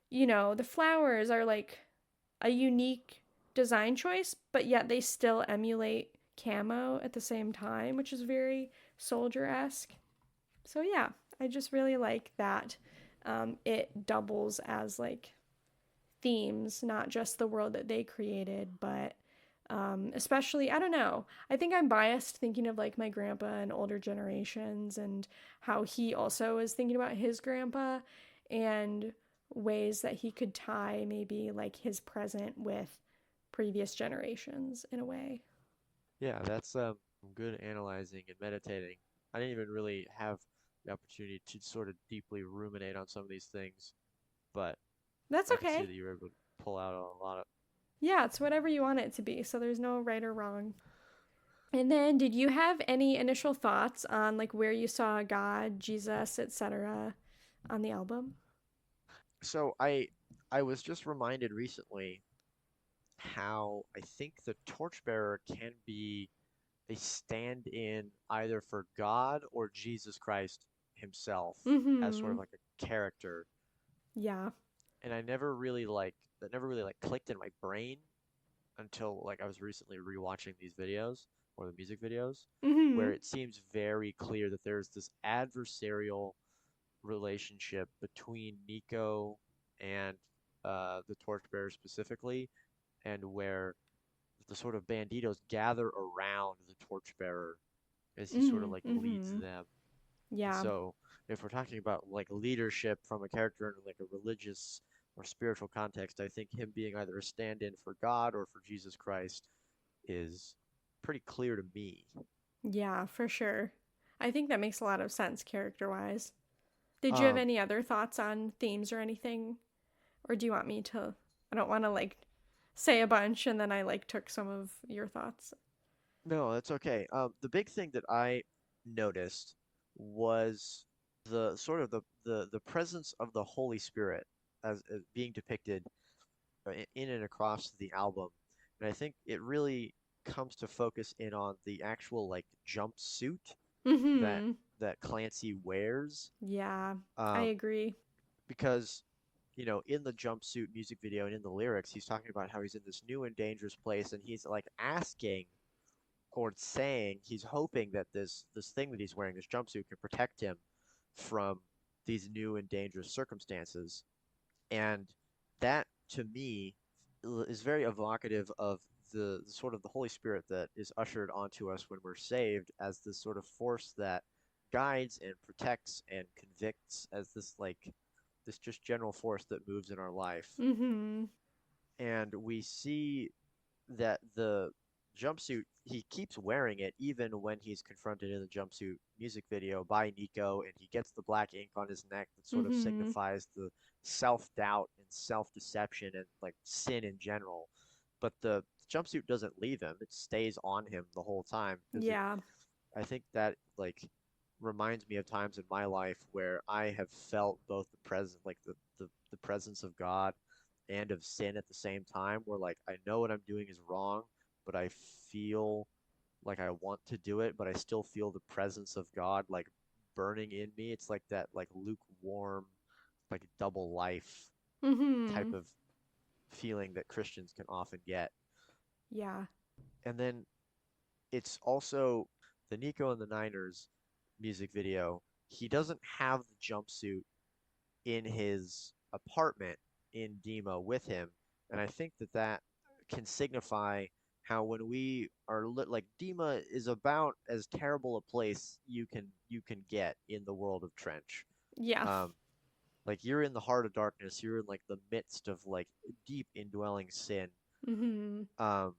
the flowers are like a unique design choice, but yet they still emulate camo at the same time, which is very soldier esque. So yeah, I just really like that it doubles as like themes, not just the world that they created, but especially, I don't know. I think I'm biased thinking of like my grandpa and older generations and how he also is thinking about his grandpa and ways that he could tie maybe like his present with previous generations in a way. yeah. That's good analyzing and meditating. I didn't even really have the opportunity to sort of deeply ruminate on some of these things, but That's I could see okay. that you were able to pull out a lot of. Yeah, it's whatever you want it to be. So there's no right or wrong. And then, did you have any initial thoughts on like where you saw God, Jesus, etc. on the album? So I was just reminded recently how I think the torchbearer can be a stand-in either for God or Jesus Christ himself as sort Mm-hmm. of like a character. Yeah. And I never really like that never really like clicked in my brain until like I was recently rewatching these videos or the music videos Mm-hmm. where it seems very clear that there's this adversarial relationship between Nico and the torchbearer specifically, and where the sort of banditos gather around the torchbearer as he sort of like leads Mm-hmm. them. And Yeah. so, if we're talking about like leadership from a character in like a religious or spiritual context, I think him being either a stand-in for God or for Jesus Christ is pretty clear to me. Yeah, for sure. I think that makes a lot of sense character wise. Did you have Um, any other thoughts on themes or anything? Or do you want me to? I don't want to like say a bunch and then I like took some of your thoughts. no, that's okay. The big thing that I noticed was the sort of the presence of the Holy Spirit as being depicted in and across the album. And I think it really comes to focus in on the actual like jumpsuit that Mm-hmm. that Clancy wears. Yeah, I Um, agree. because in the jumpsuit music video and in the lyrics, he's talking about how he's in this new and dangerous place, and he's like asking or saying he's hoping that this thing that he's wearing, this jumpsuit, can protect him from these new and dangerous circumstances. And that, to me, is very evocative of the sort of the Holy Spirit that is ushered onto us when we're saved as this sort of force that guides and protects and convicts as this like this just general force that moves in our life. Mm-hmm. And we see that the jumpsuit, he keeps wearing it even when he's confronted in the jumpsuit music video by Nico, and he gets the black ink on his neck that sort of Mm-hmm. signifies the self-doubt and self-deception and like sin in general. But the jumpsuit doesn't leave him. It stays on him the whole time because it Yeah. I think that like reminds me of times in my life where I have felt both the present like the presence of God and of sin at the same time, where like I know what I'm doing is wrong, but I feel like I want to do it, but I still feel the presence of God like burning in me. It's like that like lukewarm, like double life Mm-hmm. type of feeling that Christians can often get. Yeah. And then it's also the Nico and the Niners music video. He doesn't have the jumpsuit in his apartment in Dima with him, and I think that that can signify how when we are like Dima is about as terrible a place you can get in the world of Trench. Yeah. Um, like you're in the heart of darkness, you're in like the midst of like deep indwelling sin. Mhm. Um,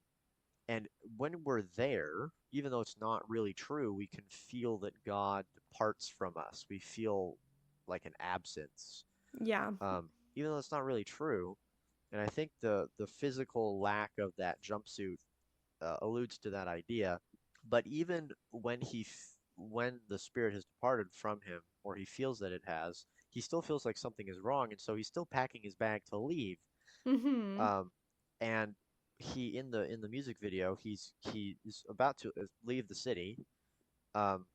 and when we're there, even though it's not really true, we can feel that God departs from us. We feel like an absence. Yeah. Even though it's not really true. And I think the physical lack of that jumpsuit alludes to that idea. But even when the spirit has departed from him, or he feels that it has, he still feels like something is wrong, and so he's still packing his bag to leave. Mhm. Um, and he in the music video, he is about to leave the city, um,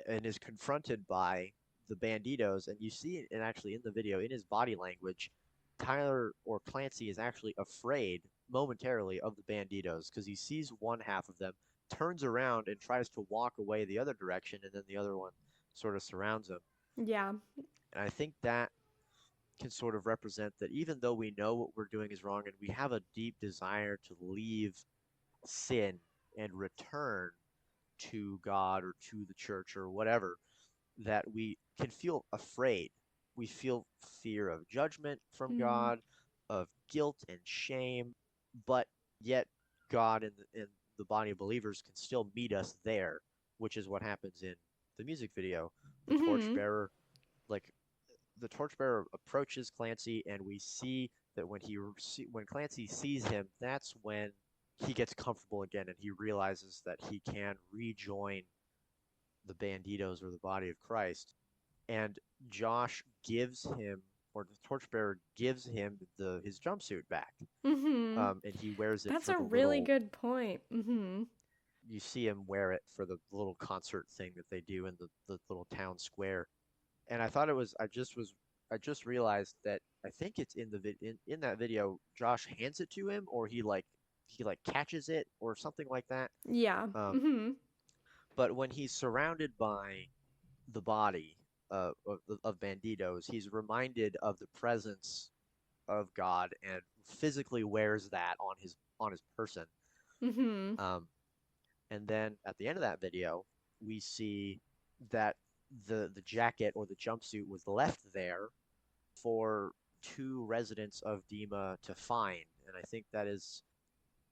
and is confronted by the banditos, and you see it, and actually in the video, in his body language, Tyler or Clancy is actually afraid momentarily of the banditos because he sees one half of them, turns around and tries to walk away the other direction, and then the other one sort of surrounds him. Yeah. And I think that can sort of represent that even though we know what we're doing is wrong and we have a deep desire to leave sin and return to God or to the church or whatever, that we can feel afraid. We feel fear of judgment from Mhm. God, of guilt and shame, but yet God and the body of believers can still meet us there, which is what happens in the music video. The Mhm. torchbearer, like the torchbearer approaches Clancy, and we see that when Clancy sees him, that's when he gets comfortable again, and he realizes that he can rejoin the banditos or the body of Christ. And Josh gives him, or the torchbearer gives him his jumpsuit back, Mhm. and he wears it That's for a the really little. good point. Mhm. You see him wear it for the little concert thing that they do in the little town square. And I thought it was. I just realized that I think it's in that video. Josh hands it to him, or he like catches it or something like that. Yeah. Um, Mhm. but when he's surrounded by the body of banditos, he's reminded of the presence of God and physically wears that on his person. Mhm. Um, and then at the end of that video, we see that the jacket or the jumpsuit was left there for two residents of Dima to find, and I think that is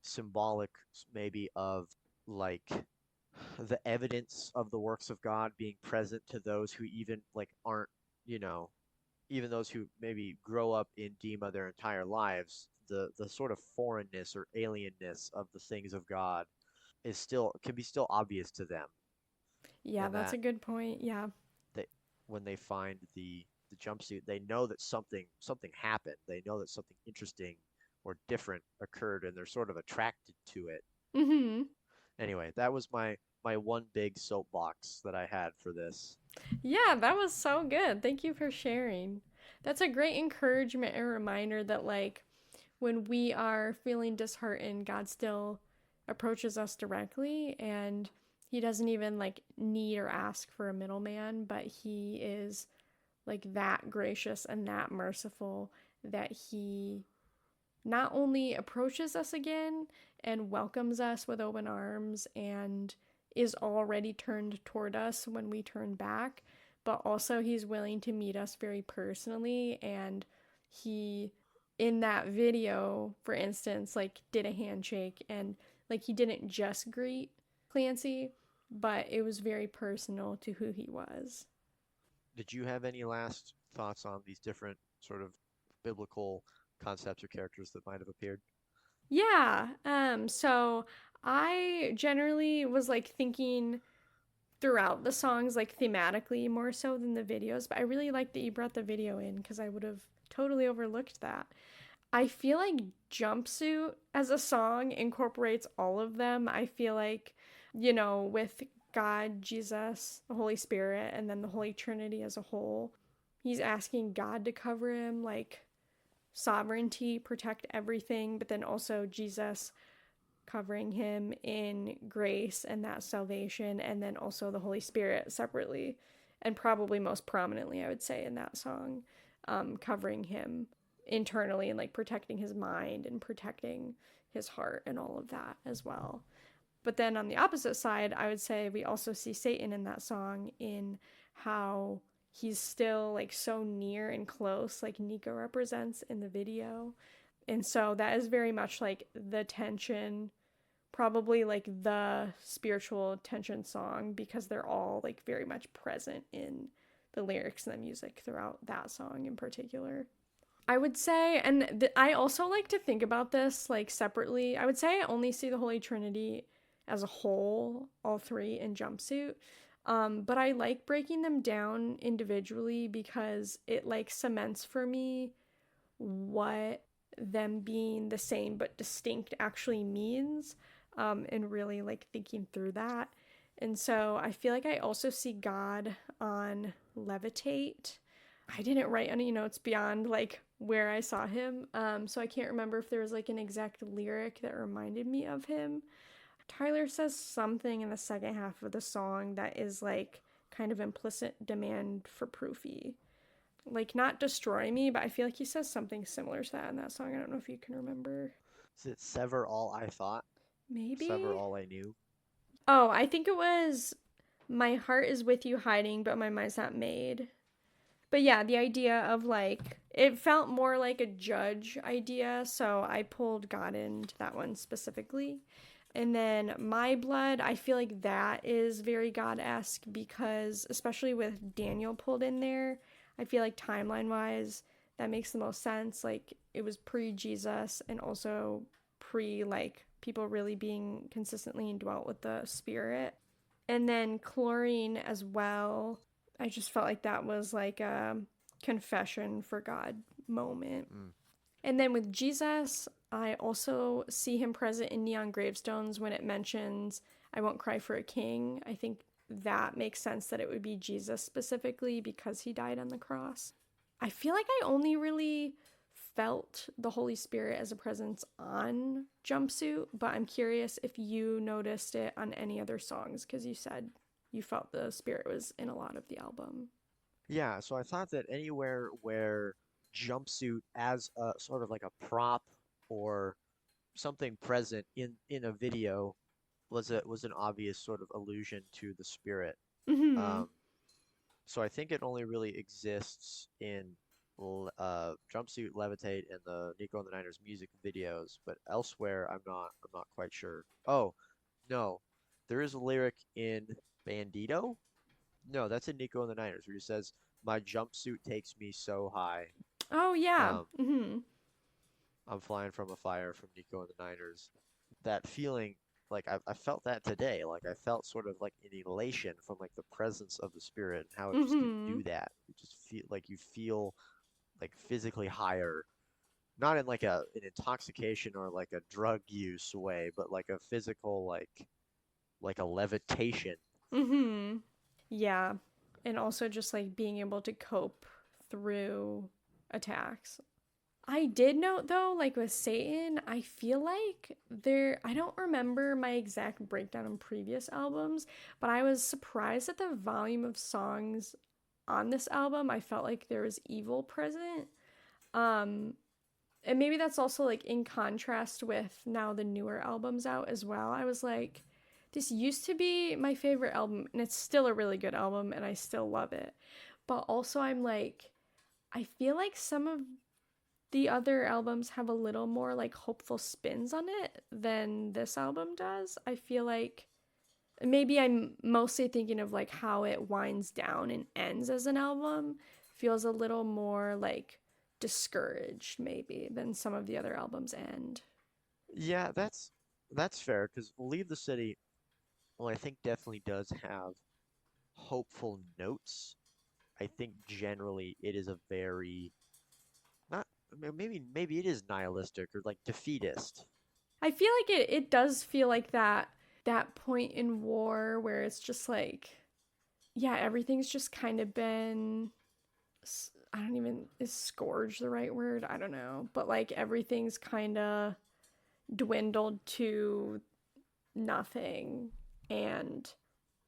symbolic maybe of like the evidence of the works of God being present to those who even like aren't, you know, even those who maybe grow up in Dima their entire lives, the sort of foreignness or alienness of the things of God is still can be still obvious to them, Yeah, and that's that a good point. Yeah. they when they find the jumpsuit, they know that something happened. They know that something interesting or different occurred, and they're sort of attracted to it. Mhm. Anyway, that was my one big soapbox that I had for this. Yeah, that was so good. Thank you for sharing. That's a great encouragement and reminder that like when we are feeling disheartened, God still approaches us directly and he doesn't even like need or ask for a middleman, but he is like that gracious and that merciful that he not only approaches us again and welcomes us with open arms and is already turned toward us when we turn back, but also he's willing to meet us very personally. And he, in that video, for instance, like did a handshake and like he didn't just greet Clancy, but it was very personal to who he was. Did you have any last thoughts on these different sort of biblical concepts or characters that might have appeared? Yeah. So I generally was like thinking throughout the songs like thematically more so than the videos, but I really like that you brought the video in because I would have totally overlooked that. I feel like Jumpsuit as a song incorporates all of them. I feel like, with God, Jesus, the Holy Spirit, and then the Holy Trinity as a whole, he's asking God to cover him, like sovereignty, protect everything, but then also Jesus covering him in grace and that salvation, and then also the Holy Spirit separately, and probably most prominently, I would say, in that song, covering him internally and like protecting his mind and protecting his heart and all of that as well. But then on the opposite side, I would say we also see Satan in that song, in how he's still like so near and close, like Nico represents in the video. And so that is very much like the tension, probably like the spiritual tension song, because they're all like very much present in the lyrics and the music throughout that song in particular. I would say, and I also like to think about this like separately. I would say I only see the Holy Trinity as a whole, all three in Jumpsuit. But I like breaking them down individually because it like cements for me what them being the same but distinct actually means, and really like thinking through that. And so I feel like I also see God on Levitate. I didn't write any notes beyond like where I saw him, so I can't remember if there was like an exact lyric that reminded me of him. Tyler says something in the second half of the song that is like kind of implicit demand for proofy. Like, not destroy me, but I feel like he says something similar to that in that song. I don't know if you can remember. Is it sever all I thought? Sever Maybe? all I knew? Oh, I think it was my heart is with you hiding, but my mind's not made. But yeah, the idea of like, it felt more like a judge idea, so I pulled God into that one specifically. And then My Blood, I feel like that is very God-esque because, especially with Daniel pulled in there, I feel like timeline-wise, that makes the most sense. Like, it was pre-Jesus and also pre, like, people really being consistently indwelt with the Spirit. And then Chlorine as well. I just felt like that was like a confession for God moment. Mm. And then with Jesus, I also see him present in Neon Gravestones when it mentions, I won't cry for a king. I think that makes sense that it would be Jesus specifically because he died on the cross. I feel like I only really felt the Holy Spirit as a presence on Jumpsuit, but I'm curious if you noticed it on any other songs because you said you felt the Spirit was in a lot of the album. Yeah, so I thought that anywhere where jumpsuit as a sort of like a prop or something present in a video was an obvious sort of allusion to the spirit. Mm-hmm. Um, so I think it only really exists in Jumpsuit, Levitate, and the Nico and the Niners music videos, but elsewhere I'm not quite sure. Oh, no. There is a lyric in Bandito? No, that's in Nico and the Niners where he says, "My jumpsuit takes me so high." Oh, yeah. Um, Mm-hmm. I'm flying from a fire from Nico and the Niners. That feeling, like I felt that today. Like I felt sort of like an elation from like the presence of the spirit and how it just can Mm-hmm. do that. You just feel like you feel like physically higher, not in like an intoxication or like a drug use way, but like a physical like a levitation. Mm-hmm. Yeah. And also just like being able to cope through attacks. I did note though, like with Satan, I feel like I don't remember my exact breakdown in previous albums, but I was surprised at the volume of songs on this album. I felt like there was evil present. Um, and maybe that's also like in contrast with now the newer albums out as well. I was like, this used to be my favorite album, and it's still a really good album, and I still love it. But also, I'm like, I feel like some of the other albums have a little more like hopeful spins on it than this album does. I feel like maybe I'm mostly thinking of like how it winds down and ends as an album feels a little more like discouraged maybe than some of the other albums end. Yeah, that's fair because Leave the City, well, I think definitely does have hopeful notes. I think generally it is a very not maybe it is nihilistic or like defeatist. I feel like it does feel like that point in war where it's just like yeah, everything's just kind of been I don't even is scourge the right word? I don't know. But like everything's kind of dwindled to nothing and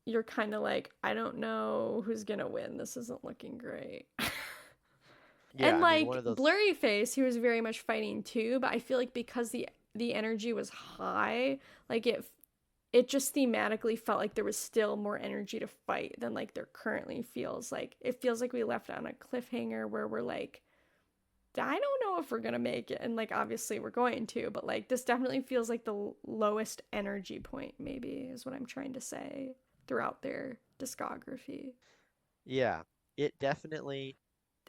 you're kind of like I don't know who's going to win. This isn't looking great. Yeah, And I mean one like of those. Blurry Face, he was very much fighting too, but I feel like because the the energy was high. Like it just thematically felt like there was still more energy to fight than like there currently feels. Like it feels like we left on a cliffhanger where we're like, I don't know if we're gonna make it, and like obviously we're going to, but like this definitely feels like the lowest energy point, maybe is what I'm trying to say, throughout their discography. Yeah, it definitely.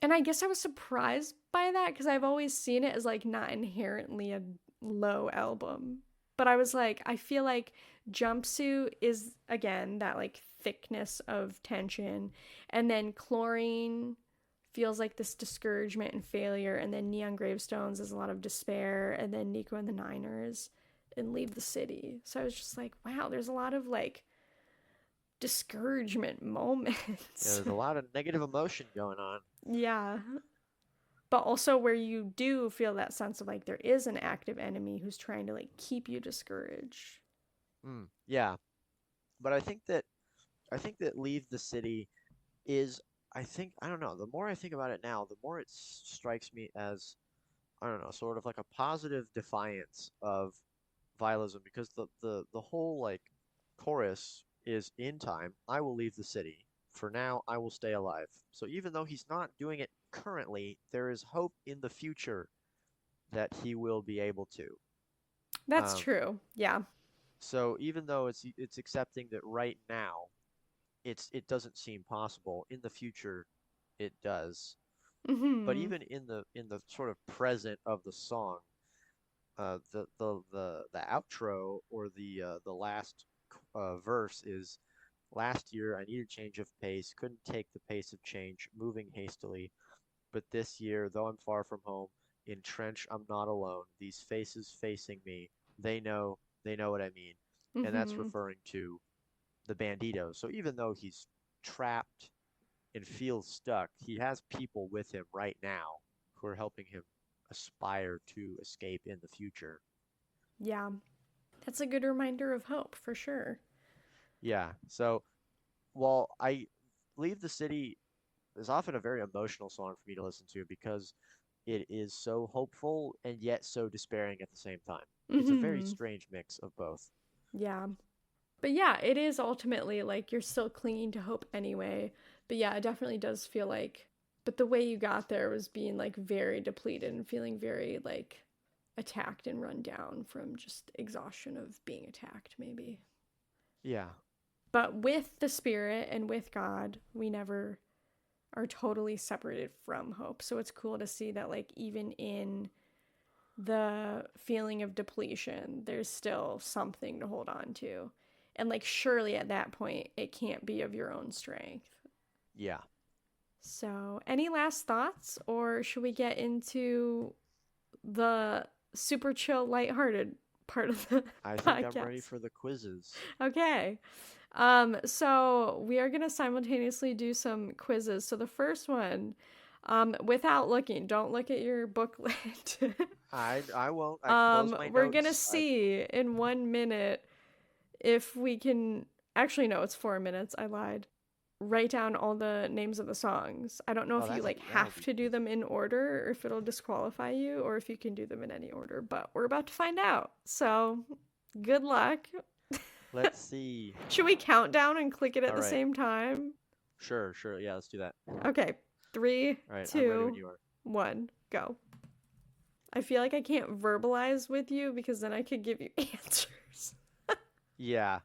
And I guess I was surprised by that because I've always seen it as like not inherently a low album. But I was like, I feel like Jumpsuit is again that like thickness of tension, and then Chlorine feels like this discouragement and failure, and then Neon Gravestones is a lot of despair, and then Nico and the Niners and Leave the City. So I was just like, wow, there's a lot of like discouragement Yeah, moments. there's a lot of negative emotion going on. Yeah. But also where you do feel that sense of like there is an active enemy who's trying to like keep you discouraged. Yeah, but I think that Leave the City is, I don't know, the more I think about it now, the more it strikes me as, I don't know, sort of like a positive defiance of vialism, because the whole like chorus is, in time I will leave the city. For now I will stay alive. So even though he's not doing it currently, there is hope in the future that he will be able to. That's Um, true. Yeah. so even though it's accepting that right now it doesn't seem possible, in the future it does. But Mhm. even in the sort of present of the song, the outro, or the last verse is, last year I needed change of pace, couldn't take the pace of change, moving hastily. But this year, though I'm far from home, EnTrench I'm not alone. These faces facing me, they know what I mean. And that's Mhm. referring to the bandito. So even though he's trapped and feels stuck, he has people with him right now who are helping him aspire to escape in the future. Yeah. That's a good reminder of hope for sure. Yeah. So while I Leave the City is often a very emotional song for me to listen to, because it is so hopeful and yet so despairing at the same time. It's a very Mhm. strange mix of both. Yeah. But yeah, it is ultimately like you're still clinging to hope anyway. But yeah, it definitely does feel like but the way you got there was being like very depleted and feeling very like attacked and run down from just exhaustion of being attacked maybe. Yeah. But with the spirit and with God, we never are totally separated from hope. So it's cool to see that like even in the feeling of depletion, there's still something to hold on to. And like surely at that point it can't be of your own strength. Yeah. So, any last thoughts or should we get into the super chill lighthearted part of the I think I'm ready podcast? for the quizzes. Okay. So we are gonna simultaneously do some quizzes. So the first one, without looking, don't look at your booklet. I won't. I close my We're gonna notes. see in 1 minute if we can. Actually, no, it's 4 minutes. I lied. Write down all the names of the songs. I don't know Oh, if you like that'll have be to do easy. them in order or if it'll disqualify you or if you can do them in any order, but we're about to find out. So, good luck. Let's see. Should we count down and click it at All the right. same time? Sure, sure. Yeah, let's do that. Okay, three, All right, I'm ready when two, you are. 1, go. I feel like I can't verbalize with you because then I could give you answers. Yeah.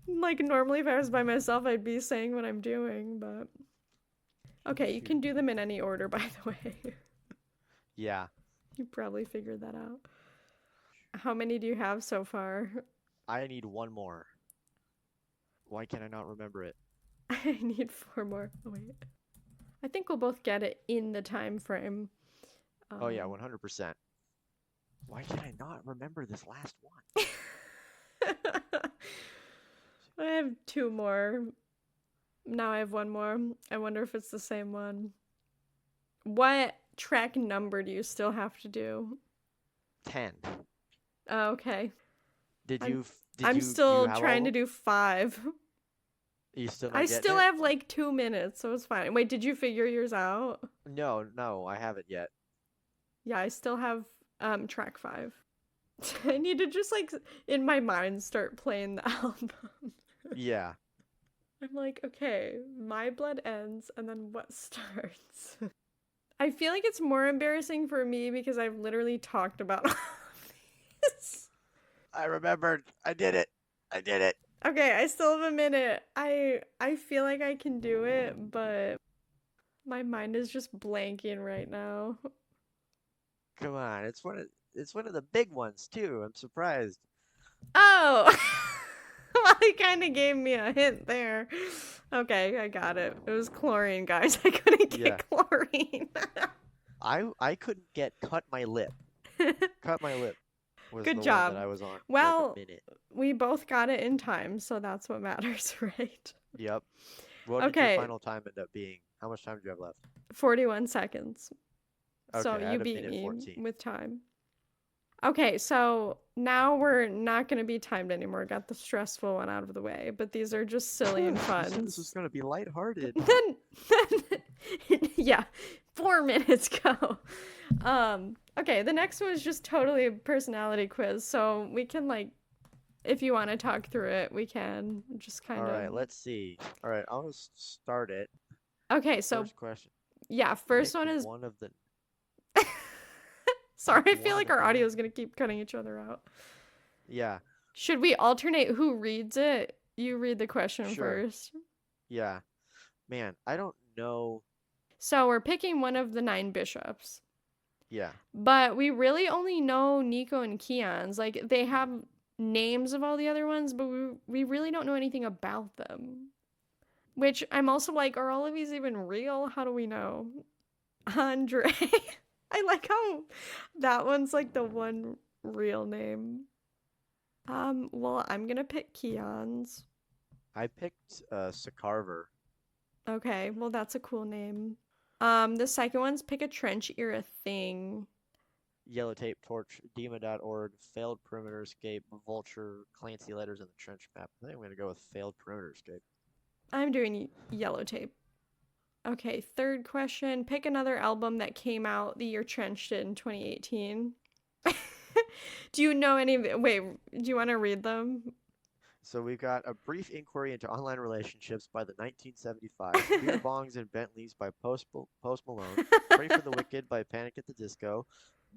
Like, normally, if I was by myself, I'd be saying what I'm doing, but. Okay, you can do them in any order, by the way. Yeah. You probably figured that out. How many do you have so far? I need one more. Why can I not remember it? I need 4 more. Oh, wait. I think we'll both get it in the time frame. Oh yeah, Um, 100%. Why can I not remember this last one? I have 2 more. Now I have 1 more. I wonder if it's the same one. What track number do you still have to do? 10. Oh, okay. Did I'm you did I'm you do you still have all trying of to them? do 5. You still I not getting still it? have like 2 minutes, so it's fine. Wait, did you figure yours out? No, no, I haven't yet. Yeah, I still have Track 5. I need to just like in my mind start playing the album. Yeah. I'm like, okay, My Blood ends and then what starts? I feel like it's more embarrassing for me because I've literally talked about all of these. I remembered. I did it. I did it. Okay, I still have a minute. I feel like I can do it, but my mind is just blanking right now. Come on. It's one of the big ones too. I'm surprised. Oh! Well, he kind of gave me a hint there. Okay, I got it. It was chlorine, guys. I couldn't Yeah. get chlorine. I couldn't get cut my lip. Cut my lip was Good the one that job. I was on for like a Well, minute. we both got it in time, so that's what matters, right? Yep. What did your Okay, final time end up being? How much time do you have left? 41 seconds. So Okay, I you had a beat minute me 14. with time. Okay, so now we're not going to be timed anymore. Got the stressful one out of the way, but these are just silly and You fun. said this was gonna be lighthearted. Yeah, 4 minutes go. Okay, the next one is just totally a personality quiz, so we can like, if you want to talk through it, we can just All kind of. right, let's see. All right, I'll start it. Okay, so First question. yeah, first Pick one is. one of the Sorry, pick I feel one like of our the audio is gonna keep cutting each other out. Yeah, Should we alternate who reads it? You read the question sure. first. Yeah. Man, I don't know. So we're picking one of the 9 bishops. Yeah. But we really only know Nico and Keon's. Like, they have names of all the other ones, but we really don't know anything about them. Which I'm also like, are all of these even real? How do we know? Andre. I like how that one's like the one real name. Well, I'm gonna pick Keon's. I picked Sakarver. Okay, well that's a cool name. The second one's pick a trench era thing. Yellow Tape Torch, Dema.org, Failed Perimeter Escape, Vulture, Clancy Letters, and the Trench Map. I think I'm gonna go with Failed Perimeter Escape. I'm doing yellow tape. Okay, third question. Pick another album that came out the year Trench did in 2018. Do you know any of it? Wait, do you want to read them? So we've got A Brief Inquiry into Online Relationships by the 1975, Beer Bongs and Bentleys by Post Malone, Pray for the Wicked by Panic at the Disco,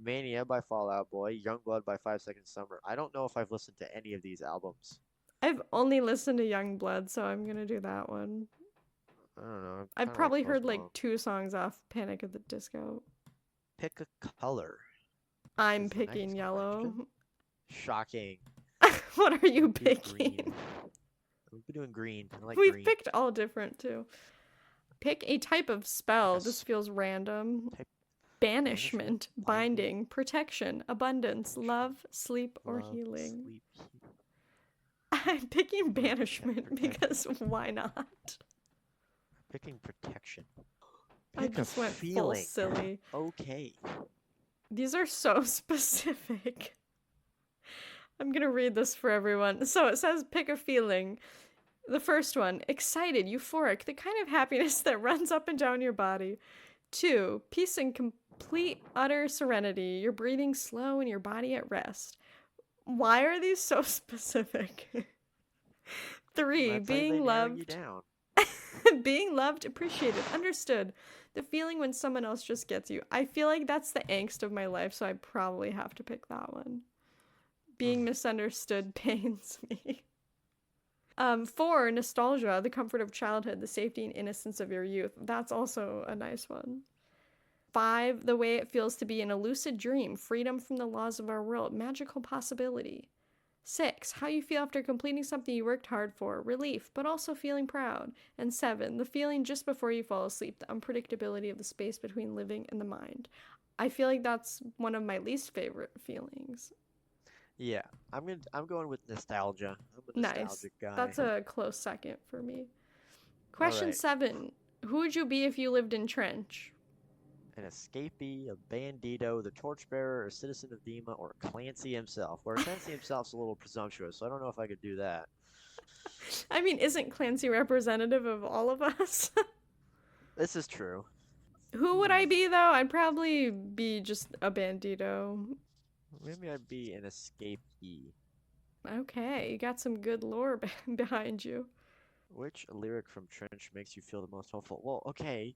Mania by Fall Out Boy, Youngblood by 5 Seconds Summer. I don't know if I've listened to any of these albums. I've only listened to Youngblood, so I'm gonna do that one. I don't know. I I've kind of like probably Post heard like Malone. 2 songs off Panic at the Disco. Pick a color I'm is the picking next yellow. question. Shocking. What are you Do picking? green. We'll be doing green. I like We've green. picked all different too. Pick a type of spell. Yes. This feels random. Pick Banishment, binding, protection, abundance, love, sleep, or love, healing. sleep, I'm picking banishment protect. because why not? Picking protection. I Pick a just went full feeling. silly. Okay. These are so specific. I'm gonna read this for everyone. So it says pick a feeling. The first one, excited, euphoric, the kind of happiness that runs up and down your body. 2, peace and complete utter serenity. You're breathing slow and your body at rest. Why are these so specific? 3, That's how they being narrow you loved. down. Being loved, appreciated, understood. The feeling when someone else just gets you. I feel like that's the angst of my life, so I probably have to pick that one. Being misunderstood pains me. 4, nostalgia, the comfort of childhood, the safety and innocence of your youth. That's also a nice one. 5, the way it feels to be in a lucid dream, freedom from the laws of our world, magical possibility. 6, how you feel after completing something you worked hard for, relief, but also feeling proud. And 7, the feeling just before you fall asleep, the unpredictability of the space between living and the mind. I feel like that's one of my least favorite feelings. Yeah, I'm going with nostalgia. I'm a Nice. nostalgic guy. That's a close second for me. Question right. 7. Who would you be if you lived in Trench? An escapee, a bandito, the torchbearer, a citizen of Dema, or Clancy himself. Where Clancy himself's a little presumptuous, so I don't know if I could do that. I mean, isn't Clancy representative of all of us? This is true. Who would I be, though? I'd probably be just a bandito. Maybe I'd be an escapee. Okay, you got some good lore behind you. Which lyric from Trench makes you feel the most hopeful? Well, okay,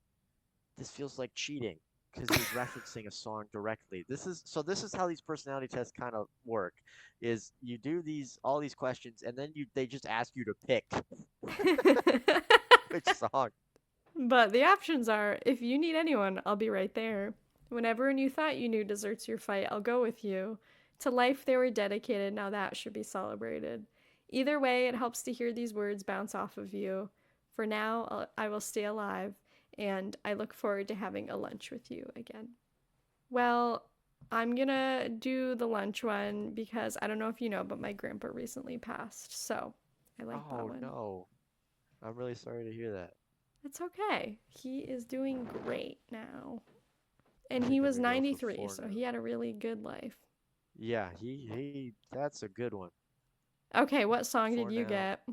this feels like cheating because you're referencing a song directly. This is how these personality tests kind of work, is you do these all these questions and then they just ask you to pick which song. But the options are if you need anyone, I'll be right there. Whenever you thought you knew deserts your fight, I'll go with you. To life they were dedicated, now that should be celebrated. Either way, it helps to hear these words bounce off of you. For now, I will stay alive, and I look forward to having a lunch with you again. Well, I'm gonna do the lunch one because I don't know if you know, but my grandpa recently passed, so I like that Oh one. no. I'm really sorry to hear that. It's okay. He is doing great now. I And he think I'm was gonna go for 93, four so now. he had a really good life. Yeah, he that's a good one. Okay, what song did For you now, get?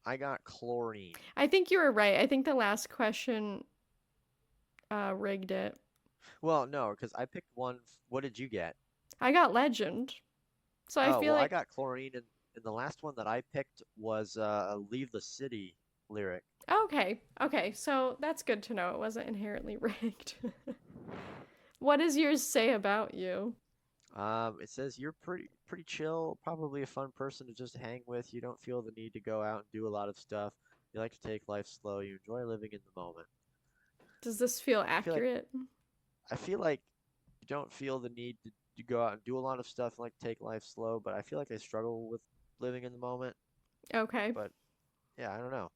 I got chlorine. I think you were right. I think the last question rigged it. Well, no, because I picked one. What did you get? I got Legend. So I Oh, feel well, I like got chlorine, and the last one that I picked was a "Leave the City" lyric. okay. Okay, so that's good to know. It wasn't inherently rigged. What does yours say about you? It says you're pretty chill, probably a fun person to just hang with. You don't feel the need to go out and do a lot of stuff. You like to take life slow. You enjoy living in the moment. Does this feel I feel like accurate? I feel like you don't feel the need to go out and do a lot of stuff and like take life slow, but I feel like I struggle with living in the moment. Okay. But yeah, I don't know.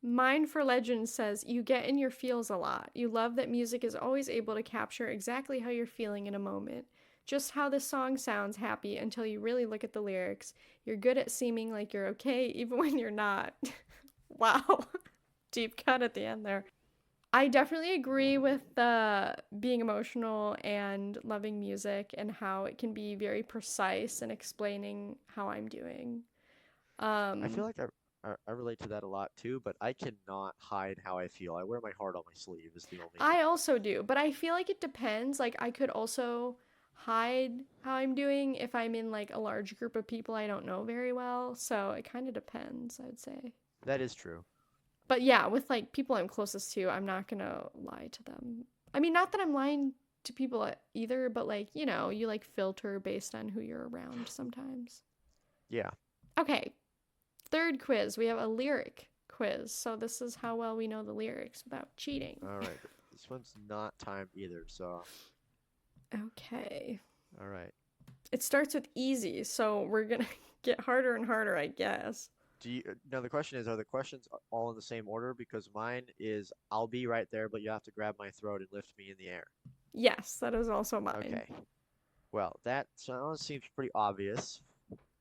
Mine for Legend says, you get in your feels a lot. You love that music is always able to capture exactly how you're feeling in a moment. Just how the song sounds happy until you really look at the lyrics. You're good at seeming like you're okay even when you're not. Wow. Deep cut at the end there. I definitely agree with the being emotional and loving music and how it can be very precise in explaining how I'm doing. I feel Um, like I relate to that a lot too, but I cannot hide how I feel. I wear my heart on my sleeve is the only thing. I also do, but I feel like it depends. Like I could also hide how I'm doing if I'm in like a large group of people I don't know very well. So it kind of depends, I'd say. That is true. But yeah, with like people I'm closest to, I'm not going to lie to them. I mean, not that I'm lying to people either, but like, you like filter based on who you're around sometimes. Yeah. Okay, third quiz. We have a lyric quiz. So this is how well we know the lyrics without cheating. All right. This one's not timed either, so Okay. all right. It starts with easy, so we're gonna get harder and harder, I guess. Do you now the question is, are the questions all in the same order? Because mine is I'll be right there, but you have to grab my throat and lift me in the air. Yes, that is also mine. Okay. Well, that seems pretty obvious.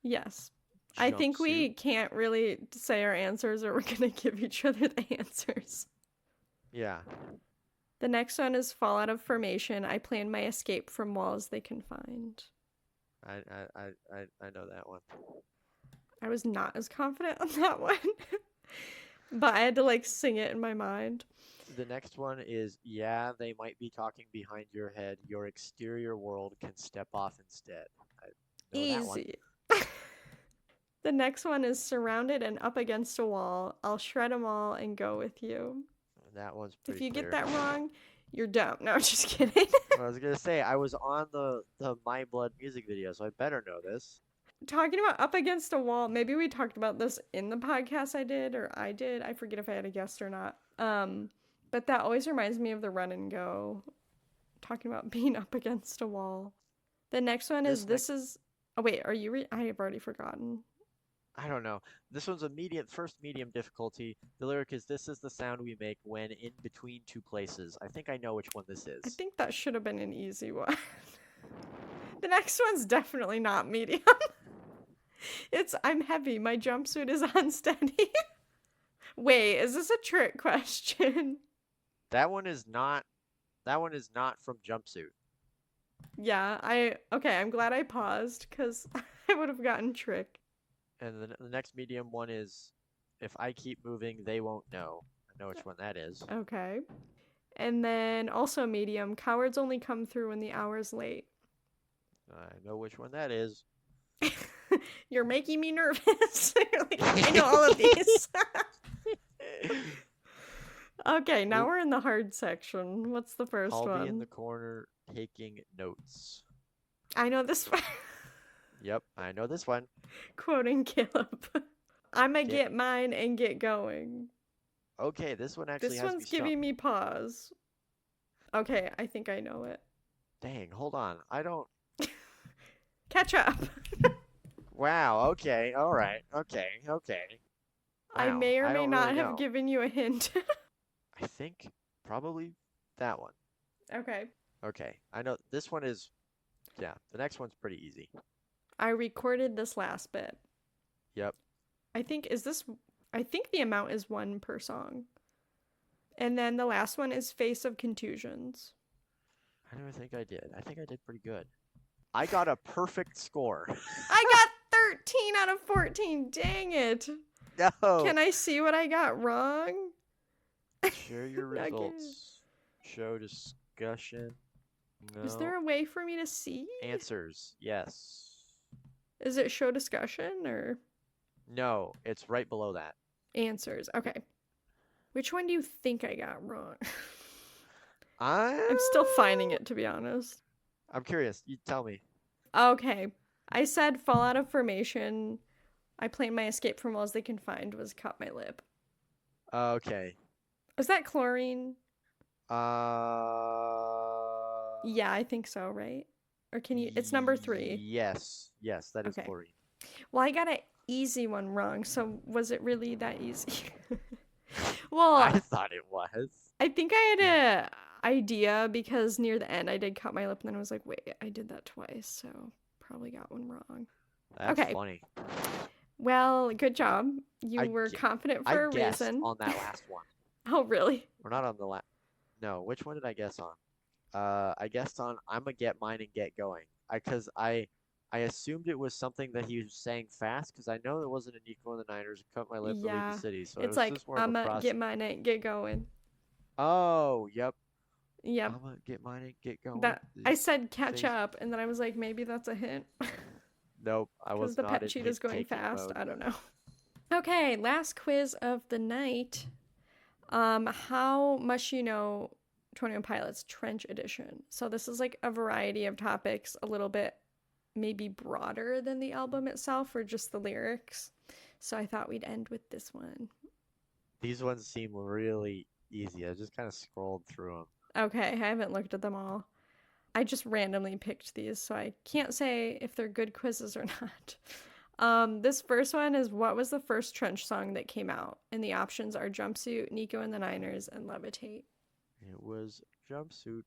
Yes. I think Jumpsuit. we can't really say our answers or we're gonna give each other the answers. Yeah. The next one is fall out of formation. I plan my escape from walls they confined. I know that one. I was not as confident on that one. But I had to like sing it in my mind. The next one is, yeah, they might be talking behind your head. Your exterior world can step off instead. I know that one. Easy. The next one is surrounded and up against a wall. I'll shred them all and go with you. That one's If pretty you get clear. that wrong, you're dumb. No, just kidding. I was gonna say I was on the My Blood music video, so I better know this. Talking about up against a wall, maybe we talked about this in the podcast I did or I did. I forget if I had a guest or not. But that always reminds me of the run and go. Talking about being up against a wall. The next one is This this next, is. Oh wait, are you? I have already forgotten. I don't know. This one's a first medium difficulty. The lyric is, "This is the sound we make when in between two places." I think I know which one this I is. think that should have been an easy one. The next one's definitely not medium. It's I'm heavy. My jumpsuit is unsteady. Wait, is this a trick question? That one is not. That one is not from Jumpsuit. Yeah, okay, I'm glad I paused because I would have gotten tricked. And the next medium one is, "If I keep moving, they won't know." I know which one that is. Okay. And then also medium, cowards only come through when the hour's late. I know which one that is. You're making me nervous. You're like, I know all of these. Okay, now Oop, we're in the hard section. What's the first I'll be in one? the corner taking notes. I know this one. Yep, I know this one. Quoting Caleb. I'ma Get get mine and get going. okay, this one actually This has me one's stumped. giving me pause. Okay, I think I know it. Dang, hold on. I don't. Catch up. Wow, okay, alright, okay. I Wow, may or I may don't really not have know. given you a hint. I think probably that one. Okay. Okay, I know this one is, yeah, the next one's pretty easy. I recorded this last bit. Yep. I think the amount is one per song. And then the last one is Face of Contusions. I don't think I did. I think I did pretty good. I got a perfect score. I got 13 out of 14. Dang it. No. Can I see what I got wrong? Share your Okay. results. Show discussion. Is No. there a way for me to see? Answers. Yes. Is it show discussion or No, it's right below that. answers? Okay. Which one do you think I got wrong? I I'm still finding it, to be honest. I'm curious. You tell me. Okay. I said fall out of formation. I planned my escape from walls they can find was cut my lip. Okay. Is that chlorine? Uh. Yeah, I think so, right? Or can you? It's number 3. Yes. Yes, that is Okay. chlorine. Well, I got an easy one wrong, so was it really that easy? Well, I thought it was. I think I had a idea because near the end I did cut my lip and then I was like, wait, I did that twice, so probably got one wrong. That's Okay. funny. Well, good job. You I were gu- confident I for a guessed reason. on that last one. Oh, really? We're not on the last. No, which one did I guess on? I guessed on I'ma get mine and get going. Cause I assumed it was something that he was saying fast, cause I know it wasn't a Nico and the Niners cut my lip to leave the Yeah. city, so it It's was like, just more of a I'ma process. get mine and get going. Oh, yep. Yep. I'ma get mine and get going. That I said catch Face- up, and then I was like, maybe that's a hint. Nope, I Because was the not pet in cheetah is going hint-taking fast. mode. I don't know. Okay, last quiz of the night. How much you know 21 Pilots Trench Edition. So this is like a variety of topics, a little bit maybe broader than the album itself or just the lyrics. So I thought we'd end with this one. These ones seem really easy. I just kind of scrolled through them. Okay, I haven't looked at them all. I just randomly picked these, so I can't say if they're good quizzes or not. This first one is what was the first Trench song that came out? And the options are Jumpsuit, Nico and the Niners, and Levitate. It was Jumpsuit.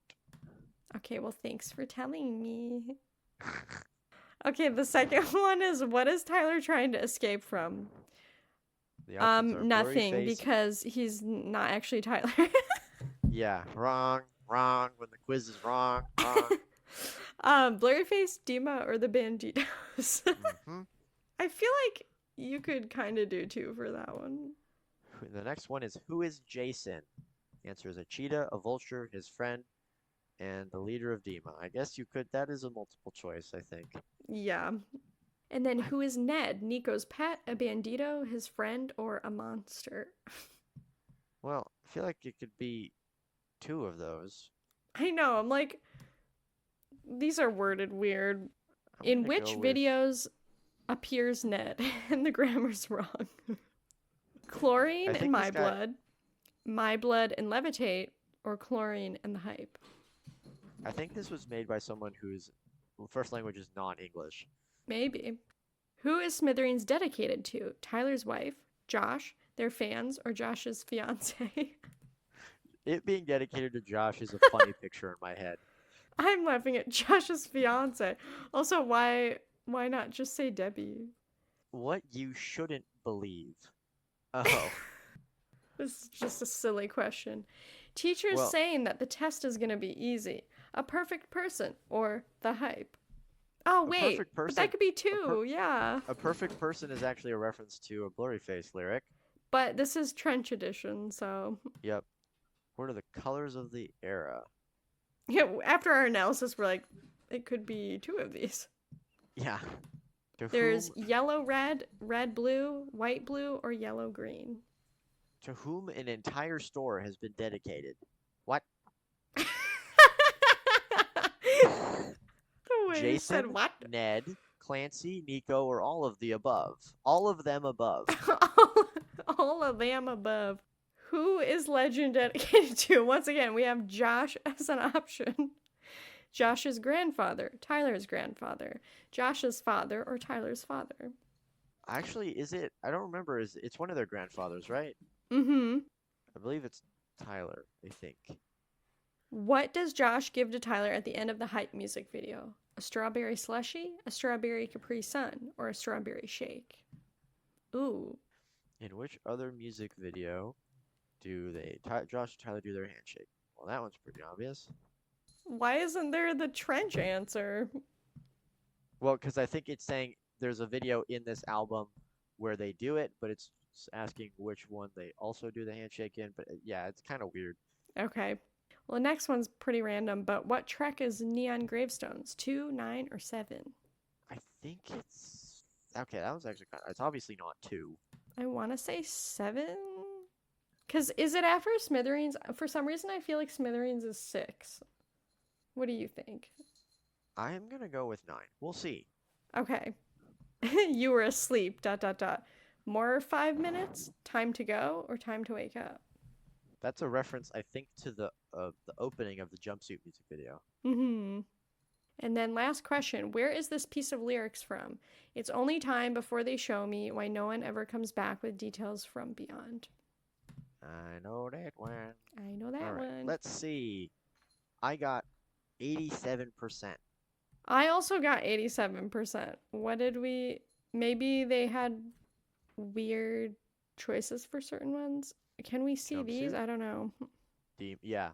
Okay, well, thanks for telling me. Okay, the second one is what is Tyler trying to escape from? The options are Nothing, blurry face. because he's not actually Tyler. Yeah, wrong. When the quiz is wrong. Blurry Face, Dima, or the Banditos? Mm-hmm. I feel like you could kind of do 2 for that one. The next one is who is Jason? The answer is a cheetah, a vulture, his friend, and the leader of Dima. I guess you could. That is a multiple choice, I think. Yeah. And then who is Ned? Nico's pet, a bandito, his friend, or a monster? Well, I feel like it could be 2 of those. I know, I'm like, these are worded weird. I'm In gonna which go with- videos appears Ned? And the grammar's wrong. Chlorine I and think My this guy- Blood, My Blood and Levitate, or Chlorine and the Hype? I think this was made by someone whose first language is not English. Maybe. Who is Smithereens dedicated to? Tyler's wife, Josh, their fans, or Josh's fiance? It being dedicated to Josh is a funny picture in my head. I'm laughing at Josh's fiance. Also, why not just say Debbie? What you shouldn't believe. Oh, This is just a silly question. Teachers Well- saying that the test is going to be easy. A perfect person or the hype. Oh, wait. perfect But person- that could be 2, yeah. a perfect person is actually a reference to a Blurry Face lyric. But this is Trench Edition, so Yep. What are the colors of the era? yeah, after our analysis, we're like, it could be two of these. Yeah. There's yellow, red, red, blue, white, blue, or yellow, green. To whom an entire store has been dedicated. What? The way you said Jason, what? Ned, Clancy, Nico, or all of the above. All of them above. All of them above. Who is legend dedicated to? Once again, we have Josh as an option. Josh's grandfather, Tyler's grandfather, Josh's father, or Tyler's father. Actually, is it? I don't remember. It's one of their grandfathers, right? Mm-hmm. I believe it's Tyler, I think. What does Josh give to Tyler at the end of the Hype music video? A strawberry slushy, a strawberry Capri Sun, or a strawberry shake? Ooh. In which other music video do Josh and Tyler do their handshake? Well, that one's pretty obvious. Why isn't there the trench answer? Well, because I think it's saying there's a video in this album where they do it, but it's asking which one they also do the handshake in. But yeah, it's kind of weird. Okay. Well, the next one's pretty random, but what track is Neon Gravestones? 2, 9, or 7? I think it's okay. That was actually it's obviously not 2. I want to say 7? Because is it after Smithereens? For some reason, I feel like Smithereens is 6. What do you think? I'm gonna go with 9. We'll see. Okay. You were asleep, ... More 5 minutes? Time to go or time to wake up? That's a reference, I think, to the opening of the jumpsuit music video. Mm-hmm. And then last question, where is this piece of lyrics from? It's only time before they show me why no one ever comes back with details from beyond. I know that one. I know that All right, one. let's see. I got 87%. I also got 87%. What did we... Maybe they had weird choices for certain ones. Can we see these? I don't know. Yeah.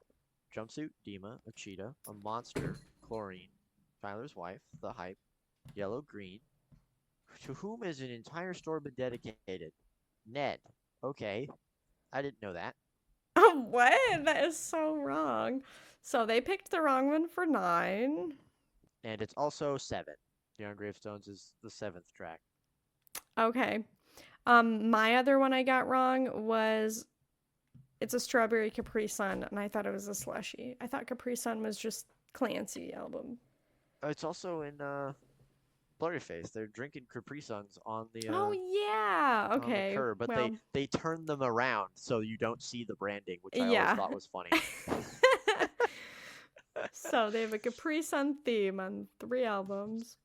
Jumpsuit, Dima, a cheetah, a monster, chlorine, Tyler's wife, the hype, yellow, green. To whom is an entire store been dedicated? Ned. Okay. I didn't know that. What? That is so wrong. So they picked the wrong one for 9. And it's also 7. Neon Gravestones is the 7th track. Okay. My other one I got wrong was it's a strawberry Capri Sun, and I thought it was a slushy. I thought Capri Sun was just Clancy album. It's also in Blurryface. They're drinking Capri Suns on the Oh yeah. Okay. on the curb, but well, they turn them around so you don't see the branding, which I yeah. always thought was funny. So they have a Capri Sun theme on 3 albums.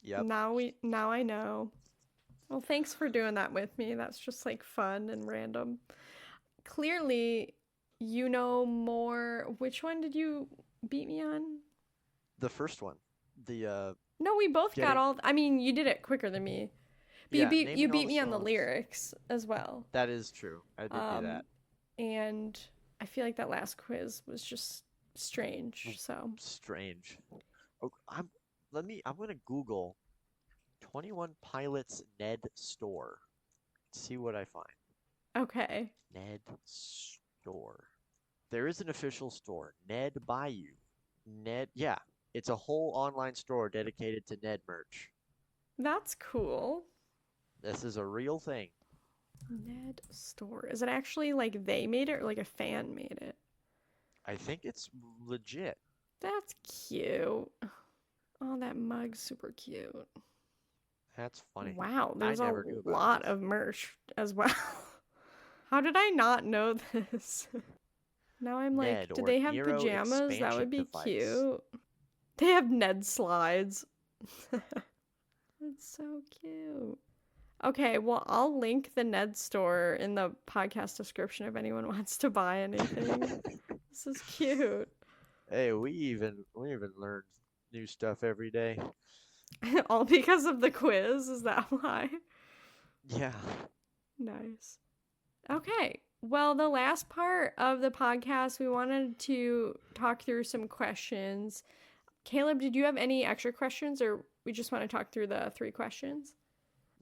Yep. Now I know. Well, thanks for doing that with me. That's just like fun and random. Clearly, you know more. Which one did you beat me on? The first one. The No, we both got all. I mean, you did it quicker than me. But yeah, you beat me on the lyrics as well. That is true. I did do that. And I feel like that last quiz was just strange. So strange. Oh, I'm gonna Google 21 Pilots Ned store. See what I find. Okay. Ned store. There is an official store, Ned Bayou. Ned, yeah, it's a whole online store dedicated to Ned merch. That's cool. This is a real thing. Ned store. Is it actually like they made it or like a fan made it? I think it's legit. That's cute. Oh, that mug's super cute. That's funny. Wow, there's a this. lot of merch as well. How did I not know this? Now I'm like, Ned, do or they have Nero pajamas? That expansion would be device. cute. They have Ned slides. That's so cute. Okay, well, I'll link the Ned store in the podcast description if anyone wants to buy anything. This is cute. Hey, we even learn new stuff every day. All because of the quiz, is that why? Yeah. Nice. Okay. Well, the last part of the podcast, we wanted to talk through some questions. Caleb, did you have any extra questions, or we just want to talk through the 3 questions?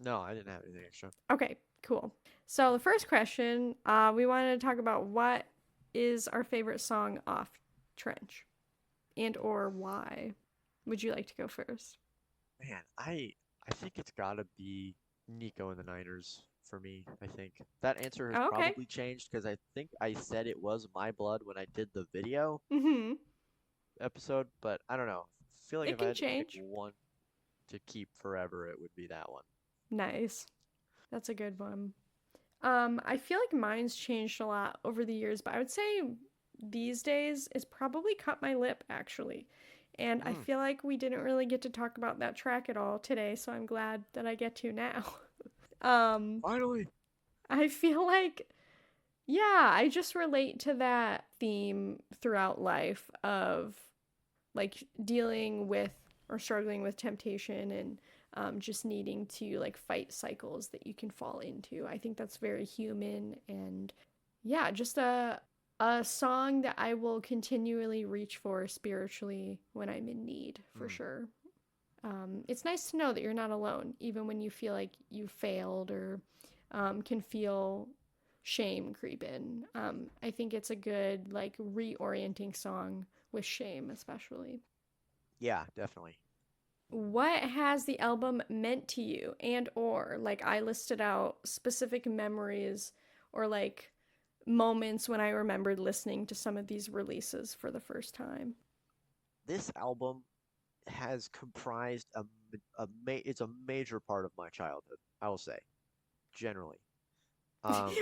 No, I didn't have anything extra. Okay, cool. So the first question, we wanted to talk about what is our favorite song off Trench, and or why. Would you like to go first? Man, I think it's gotta be Nico and the Niners for me, I think. That answer has Oh, okay. probably changed because I think I said it was My Blood when I did the video Mm-hmm. episode, but I don't know. I feel like It if I can had to pick change. one to keep forever, it would be that one. Nice. That's a good one. I feel like mine's changed a lot over the years, but I would say these days is probably Cut My Lip, actually. And I Mm, feel like we didn't really get to talk about that track at all today, so I'm glad that I get to now. um, finally. I feel like, yeah, I just relate to that theme throughout life of like dealing with or struggling with temptation and just needing to like fight cycles that you can fall into. I think that's very human and yeah, just a song that I will continually reach for spiritually when I'm in need, for Mm, sure. It's nice to know that you're not alone, even when you feel like you failed or can feel shame creep in. I think it's a good like reorienting song with shame, especially. yeah, definitely. What has the album meant to you, and or like I listed out specific memories or like moments when I remembered listening to some of these releases for the first time. This album has comprised it's a major part of my childhood, I will say, generally.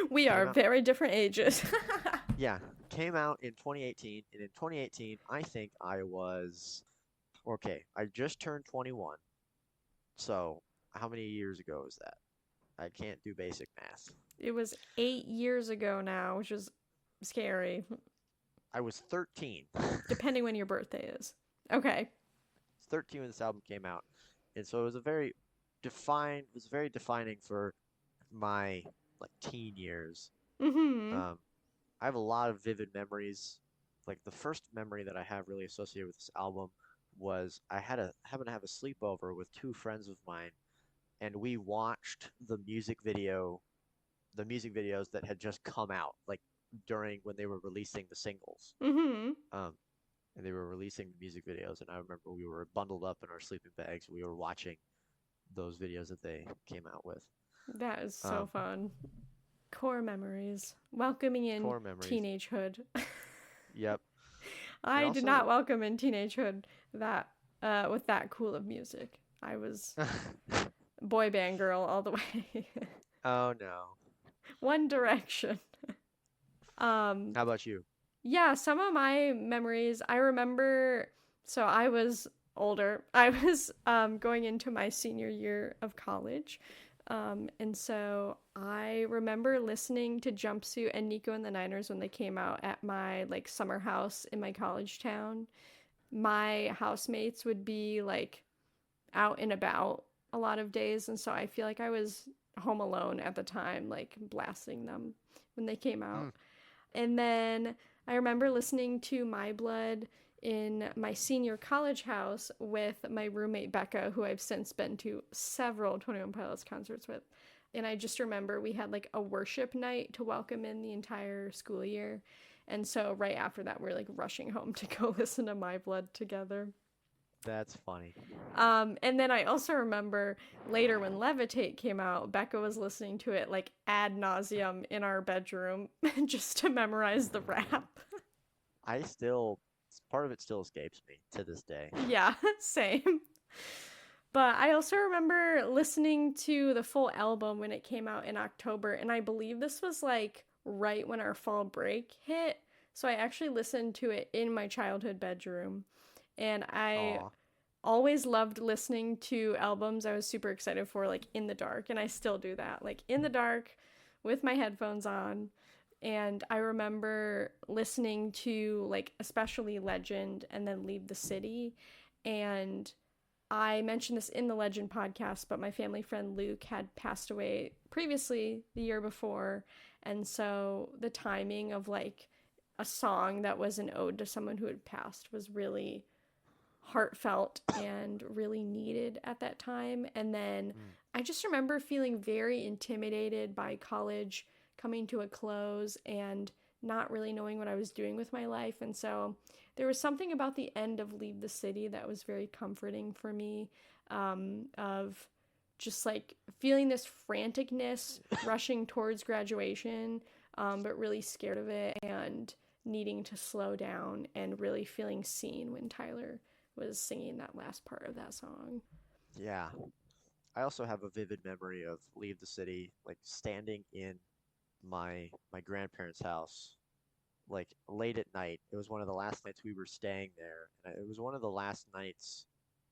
We are Came out very different ages. Yeah, came out in 2018, and in 2018, I think I was okay. I just turned 21. So, how many years ago is that? I can't do basic math. It was 8 years ago now, which is scary, I was 13. depending when your birthday is. Okay. 13 when this album came out. And so it was it was very defining for my like teen years. Mm-hmm. Um, I have a lot of vivid memories. Like the first memory that I have really associated with this album was I happened to have a sleepover with two friends of mine, and we watched the music videos that had just come out, like during when they were releasing the singles. Mm-hmm. Um, and they were releasing the music videos, and I remember we were bundled up in our sleeping bags. We were watching those videos that they came out with. That is so Um, fun. Core memories. Welcoming in core memories. teenagehood. Yep. And I did also, not welcome in teenagehood that with that cool of music. I was boy band girl all the way. oh no. One Direction. Um, How about you? yeah, some of my memories I remember. So I was older. I was going into my senior year of college. And so I remember listening to Jumpsuit and Nico and the Niners when they came out at my like summer house in my college town. My housemates would be like out and about a lot of days, and so I feel like I was home alone at the time, like blasting them when they came Mm, out. And then I remember listening to My Blood in my senior college house with my roommate Becca, who I've since been to several 21 Pilots concerts with. And I just remember we had like a worship night to welcome in the entire school year. And so right after that, we're like rushing home to go listen to My Blood together. that's funny. And then I also remember later when Levitate came out, Becca was listening to it like ad nauseum in our bedroom just to memorize the rap. I still, Part of it still escapes me to this day. Yeah, same. But I also remember listening to the full album when it came out in October, and I believe this was like right when our fall break hit. So I actually listened to it in my childhood bedroom. And I Aw. always loved listening to albums I was super excited for, like in the dark. And I still do that, like in the dark with my headphones on. And I remember listening to like especially Legend and then Leave the City. And I mentioned this in the Legend podcast, but my family friend Luke had passed away previously the year before. And so the timing of like a song that was an ode to someone who had passed was really heartfelt and really needed at that time. And then Mm, I just remember feeling very intimidated by college coming to a close and not really knowing what I was doing with my life. And so there was something about the end of Leave the City that was very comforting for me, of just like feeling this franticness rushing towards graduation, but really scared of it and needing to slow down and really feeling seen when Tyler was singing that last part of that song. Yeah. I also have a vivid memory of Leave the City, like standing in my grandparents' house, like late at night. It was one of the last nights we were staying there, and it was one of the last nights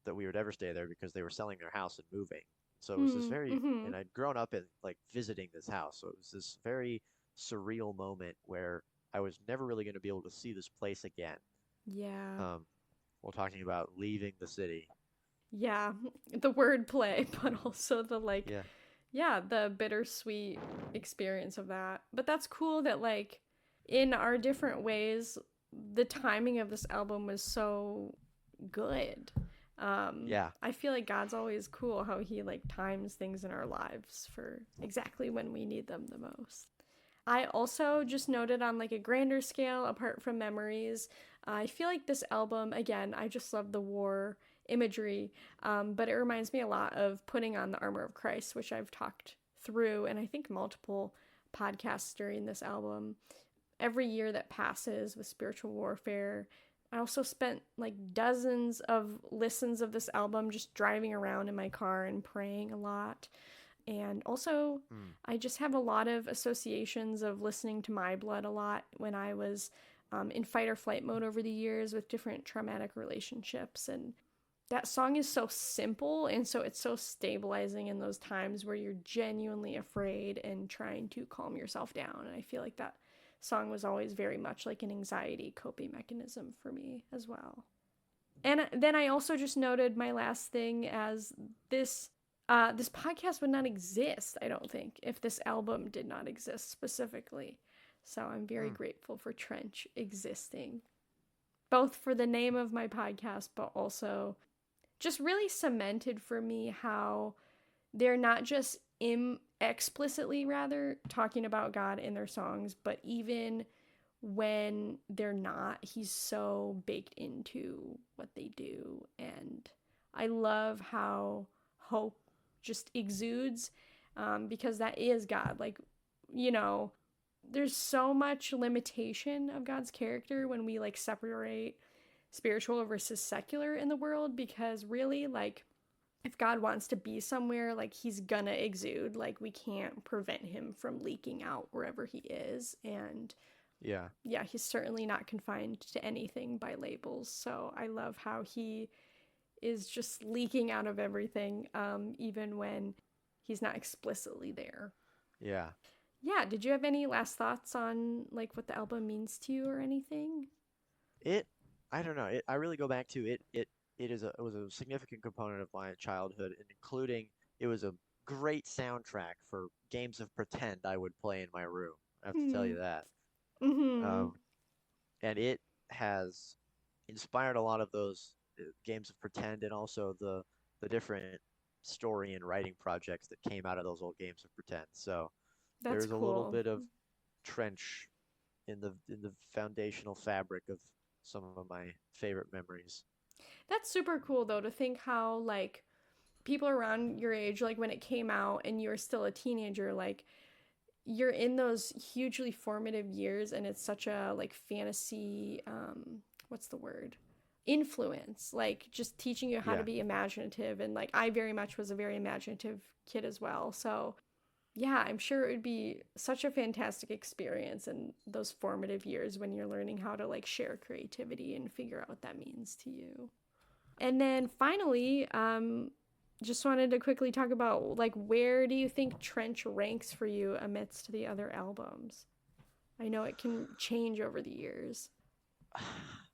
that we would ever stay there because they were selling their house and moving. So it was this very, Mm-hmm. and I'd grown up in like visiting this house, so it was this very surreal moment where I was never really going to be able to see this place again. Yeah. Um, while talking about leaving the city. Yeah. The wordplay, but also the like, Yeah. yeah, the bittersweet experience of that. But that's cool that, like, in our different ways, the timing of this album was so good. Yeah. I feel like God's always cool how he like times things in our lives for exactly when we need them the most. I also just noted on like a grander scale, apart from memories, I feel like this album, again, I just love the war imagery, but it reminds me a lot of Putting on the Armor of Christ, which I've talked through, and I think multiple podcasts during this album. Every year that passes with spiritual warfare, I also spent like dozens of listens of this album just driving around in my car and praying a lot. And also, Hmm. I just have a lot of associations of listening to My Blood a lot when I was in fight or flight mode over the years with different traumatic relationships. And that song is so simple, and so it's so stabilizing in those times where you're genuinely afraid and trying to calm yourself down. And I feel like that song was always very much like an anxiety coping mechanism for me as well. And then I also just noted my last thing as this this podcast would not exist, I don't think, if this album did not exist specifically. So I'm very Hmm. grateful for Trench existing, both for the name of my podcast, but also just really cemented for me how they're not just explicitly rather talking about God in their songs, but even when they're not, he's so baked into what they do. And I love how hope just exudes, because that is God. Like, you know, there's so much limitation of God's character when we like separate spiritual versus secular in the world, because really, like, if God wants to be somewhere, like he's gonna exude. Like we can't prevent him from leaking out wherever he is. And Yeah. yeah, he's certainly not confined to anything by labels. So I love how he is just leaking out of everything, even when he's not explicitly there. Yeah. Yeah, did you have any last thoughts on like what the album means to you or anything? It, I don't know. I really go back to it. It was a significant component of my childhood, and including it was a great soundtrack for games of pretend I would play in my room. I have to tell Hmm. you that. Mm-hmm. Um, and it has inspired a lot of those games of pretend, and also the different story and writing projects that came out of those old games of pretend. So That's there's a little cool. bit of trench in the foundational fabric of some of my favorite memories. That's super cool though to think how like people around your age, like when it came out and you were still a teenager, like you're in those hugely formative years, and it's such a like fantasy, what's the word, influence, like just teaching you how to Yeah, be imaginative. And like I very much was a very imaginative kid as well, so yeah, I'm sure it would be such a fantastic experience in those formative years when you're learning how to like share creativity and figure out what that means to you. And then finally, just wanted to quickly talk about like where do you think Trench ranks for you amidst the other albums? I know it can change over the years.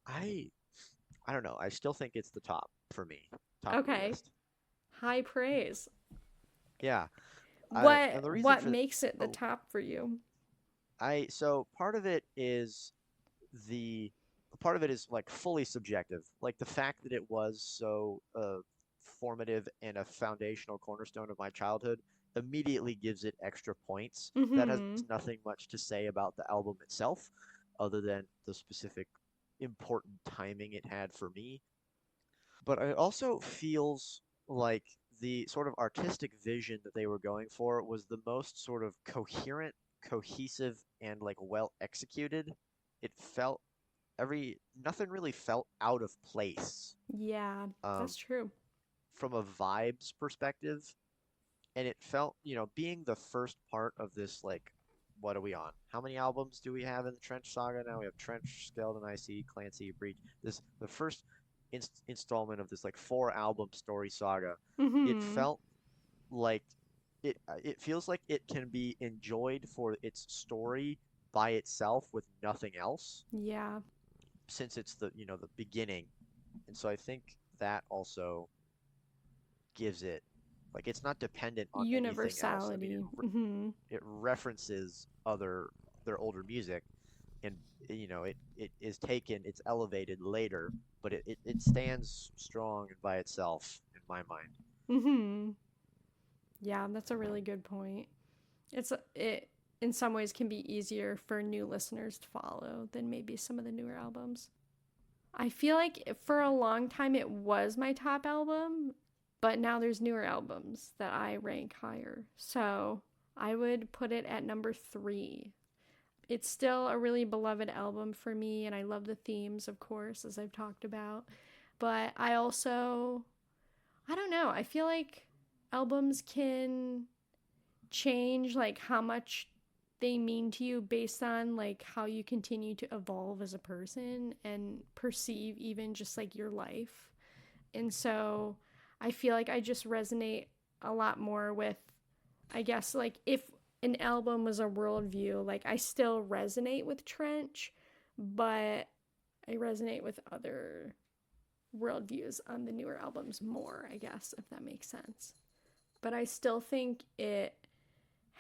I I don't know. I still think it's the top for me, top of the Okay, list. high praise. Yeah, I What and the reason what for makes it the oh top for you? I so part of it is the part of it is like fully subjective, like the fact that it was so formative and a foundational cornerstone of my childhood. immediately gives it extra points. That has Mm-hmm. nothing much to say about the album itself, other than the specific important timing it had for me. But it also feels like the sort of artistic vision that they were going for was the most sort of coherent, cohesive, and like well executed. It felt nothing really felt out of place. Yeah, Um, that's true. from a vibes perspective, and it felt, being the first part of this, like, what are we on? How many albums do we have in the Trench saga now? We have Trench, Skeleton IC, Clancy, Breach. This the first installment of this like four album story saga. It Mm-hmm. felt like it feels like it can be enjoyed for its story by itself with nothing else, Yeah. since it's the beginning. And so I think that also gives it, like, it's not dependent on anything else. I mean, Universality. Mm-hmm. it references their older music, and it is taken, it's elevated later, but it stands strong by itself in my mind. Mm-hmm. Yeah, that's a really good point. It in some ways can be easier for new listeners to follow than maybe some of the newer albums. I feel like for a long time it was my top album, but now there's newer albums that I rank higher. So I would put it at number 3. It's still a really beloved album for me, and I love the themes, of course, as I've talked about. But I don't know, I feel like albums can change like how much they mean to you based on like how you continue to evolve as a person and perceive even just like your life. And so I feel like I just resonate a lot more with, I guess, like if an album was a worldview, like I still resonate with Trench, but I resonate with other worldviews on the newer albums more, I guess, if that makes sense. But I still think it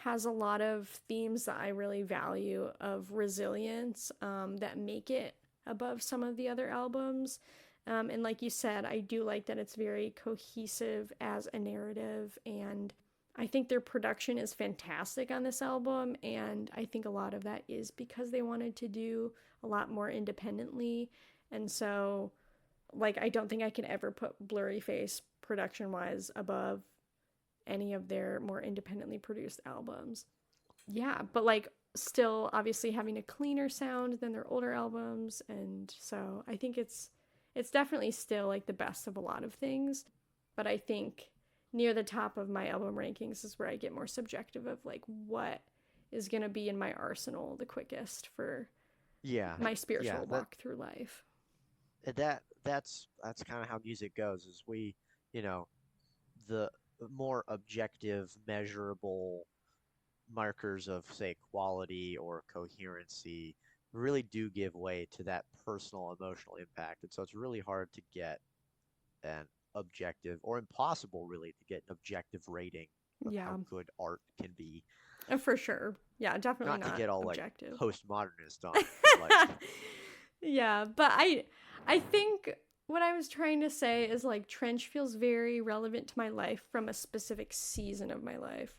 has a lot of themes that I really value of resilience, that make it above some of the other albums. And like you said, I do like that it's very cohesive as a narrative. And I think their production is fantastic on this album. And I think a lot of that is because they wanted to do a lot more independently. And so, like, I don't think I can ever put Blurry Face production wise above any of their more independently produced albums. Yeah, but like still obviously having a cleaner sound than their older albums, and so I think it's definitely still like the best of a lot of things, but I think near the top of my album rankings is where I get more subjective of like what is going to be in my arsenal the quickest for Yeah, my yeah, spiritual walk through life. that's kind of how music goes, is you know the more objective, measurable markers of, say, quality or coherency really do give way to that personal emotional impact. And so it's really hard to get an objective, or impossible really to get an objective rating of how Yeah, good art can be. for sure. Yeah, definitely Not to not get all like objective. postmodernist on it, but like, Yeah, but I think what I was trying to say is like Trench feels very relevant to my life from a specific season of my life.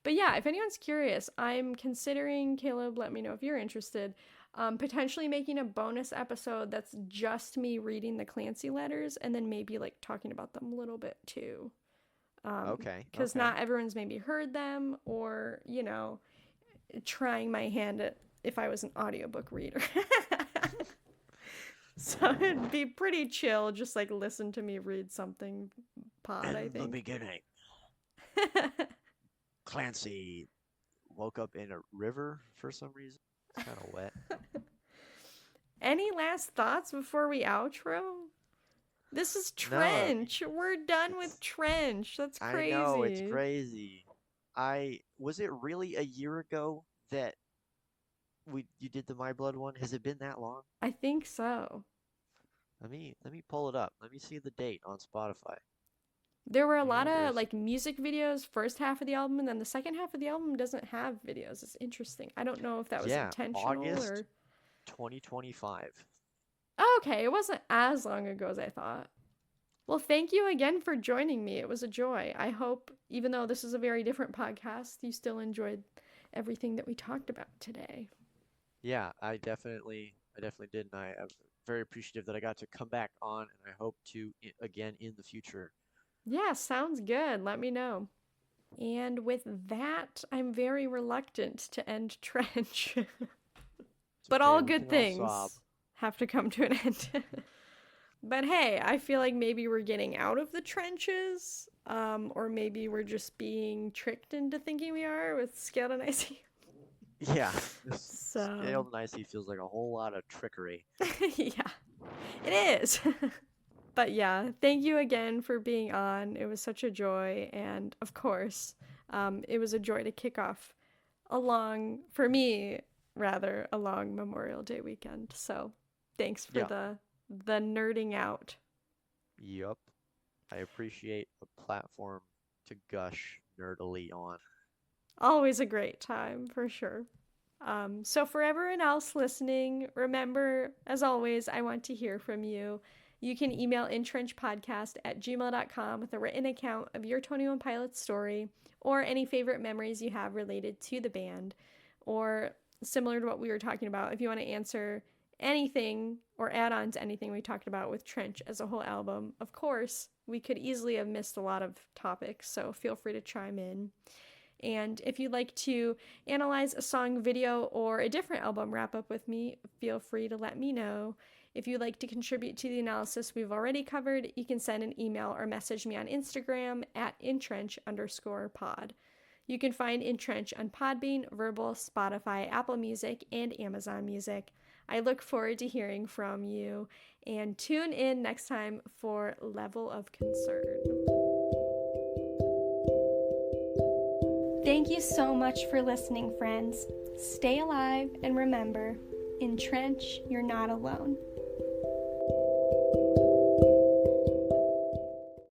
But yeah, if anyone's curious, I'm considering, Caleb, let me know if you're interested, potentially making a bonus episode that's just me reading the Clancy letters and then maybe like talking about them a little bit too. okay, Because okay. not everyone's maybe heard them, or, trying my hand at if I was an audiobook reader. So it'd be pretty chill, just like listen to me read something pod, I In the think. beginning, Clancy woke up in a river for some reason. It's kind of wet. Any last thoughts before we outro? This is No, Trench. We're done with it's Trench. That's I know, it's crazy. crazy. I was it really a year ago that we you did the My Blood one? Has it been that long? I think so. Let me pull it up. Let me see the date on Spotify. There were a lot of Years. like music videos first half of the album, and then the second half of the album doesn't have videos. It's interesting. I don't know if that was Yeah, intentional August or 2025. oh, okay, it wasn't as long ago as I thought. Well, thank you again for joining me. It was a joy. I hope, even though this is a very different podcast, you still enjoyed everything that we talked about today. Yeah, I definitely did, and I am very appreciative that I got to come back on, and I hope to again in the future. Yeah, sounds good. Let me know. And with that, I'm very reluctant to end Trench. It's But okay, all we good can all sob. things have to come to an end. But hey, I feel like maybe we're getting out of the trenches, or maybe we're just being tricked into thinking we are with scaled and icy. Yeah, this So, scaled and icy feels like a whole lot of trickery. yeah, it is. But yeah, thank you again for being on. It was such a joy. And of course, it was a joy to kick off for me, rather, a long Memorial Day weekend. So thanks for Yeah, the nerding out. yup. I appreciate a platform to gush nerdily on. Always a great time, for sure. So, for everyone else listening, remember, as always, I want to hear from you. You can email entrenchpodcast@gmail.com with a written account of your 21 Pilots story or any favorite memories you have related to the band, or similar to what we were talking about, if you want to answer anything or add on to anything we talked about with Trench as a whole album. Of course, we could easily have missed a lot of topics, so feel free to chime in. And if you'd like to analyze a song video or a different album wrap up with me, feel free to let me know. If you'd like to contribute to the analysis we've already covered, you can send an email or message me on Instagram at EnTrench_pod. You can find EnTrench on Podbean, Verbal, Spotify, Apple Music, and Amazon Music. I look forward to hearing from you, and tune in next time for Level of Concern. Thank you so much for listening, friends. Stay alive and remember, in Trench, you're not alone.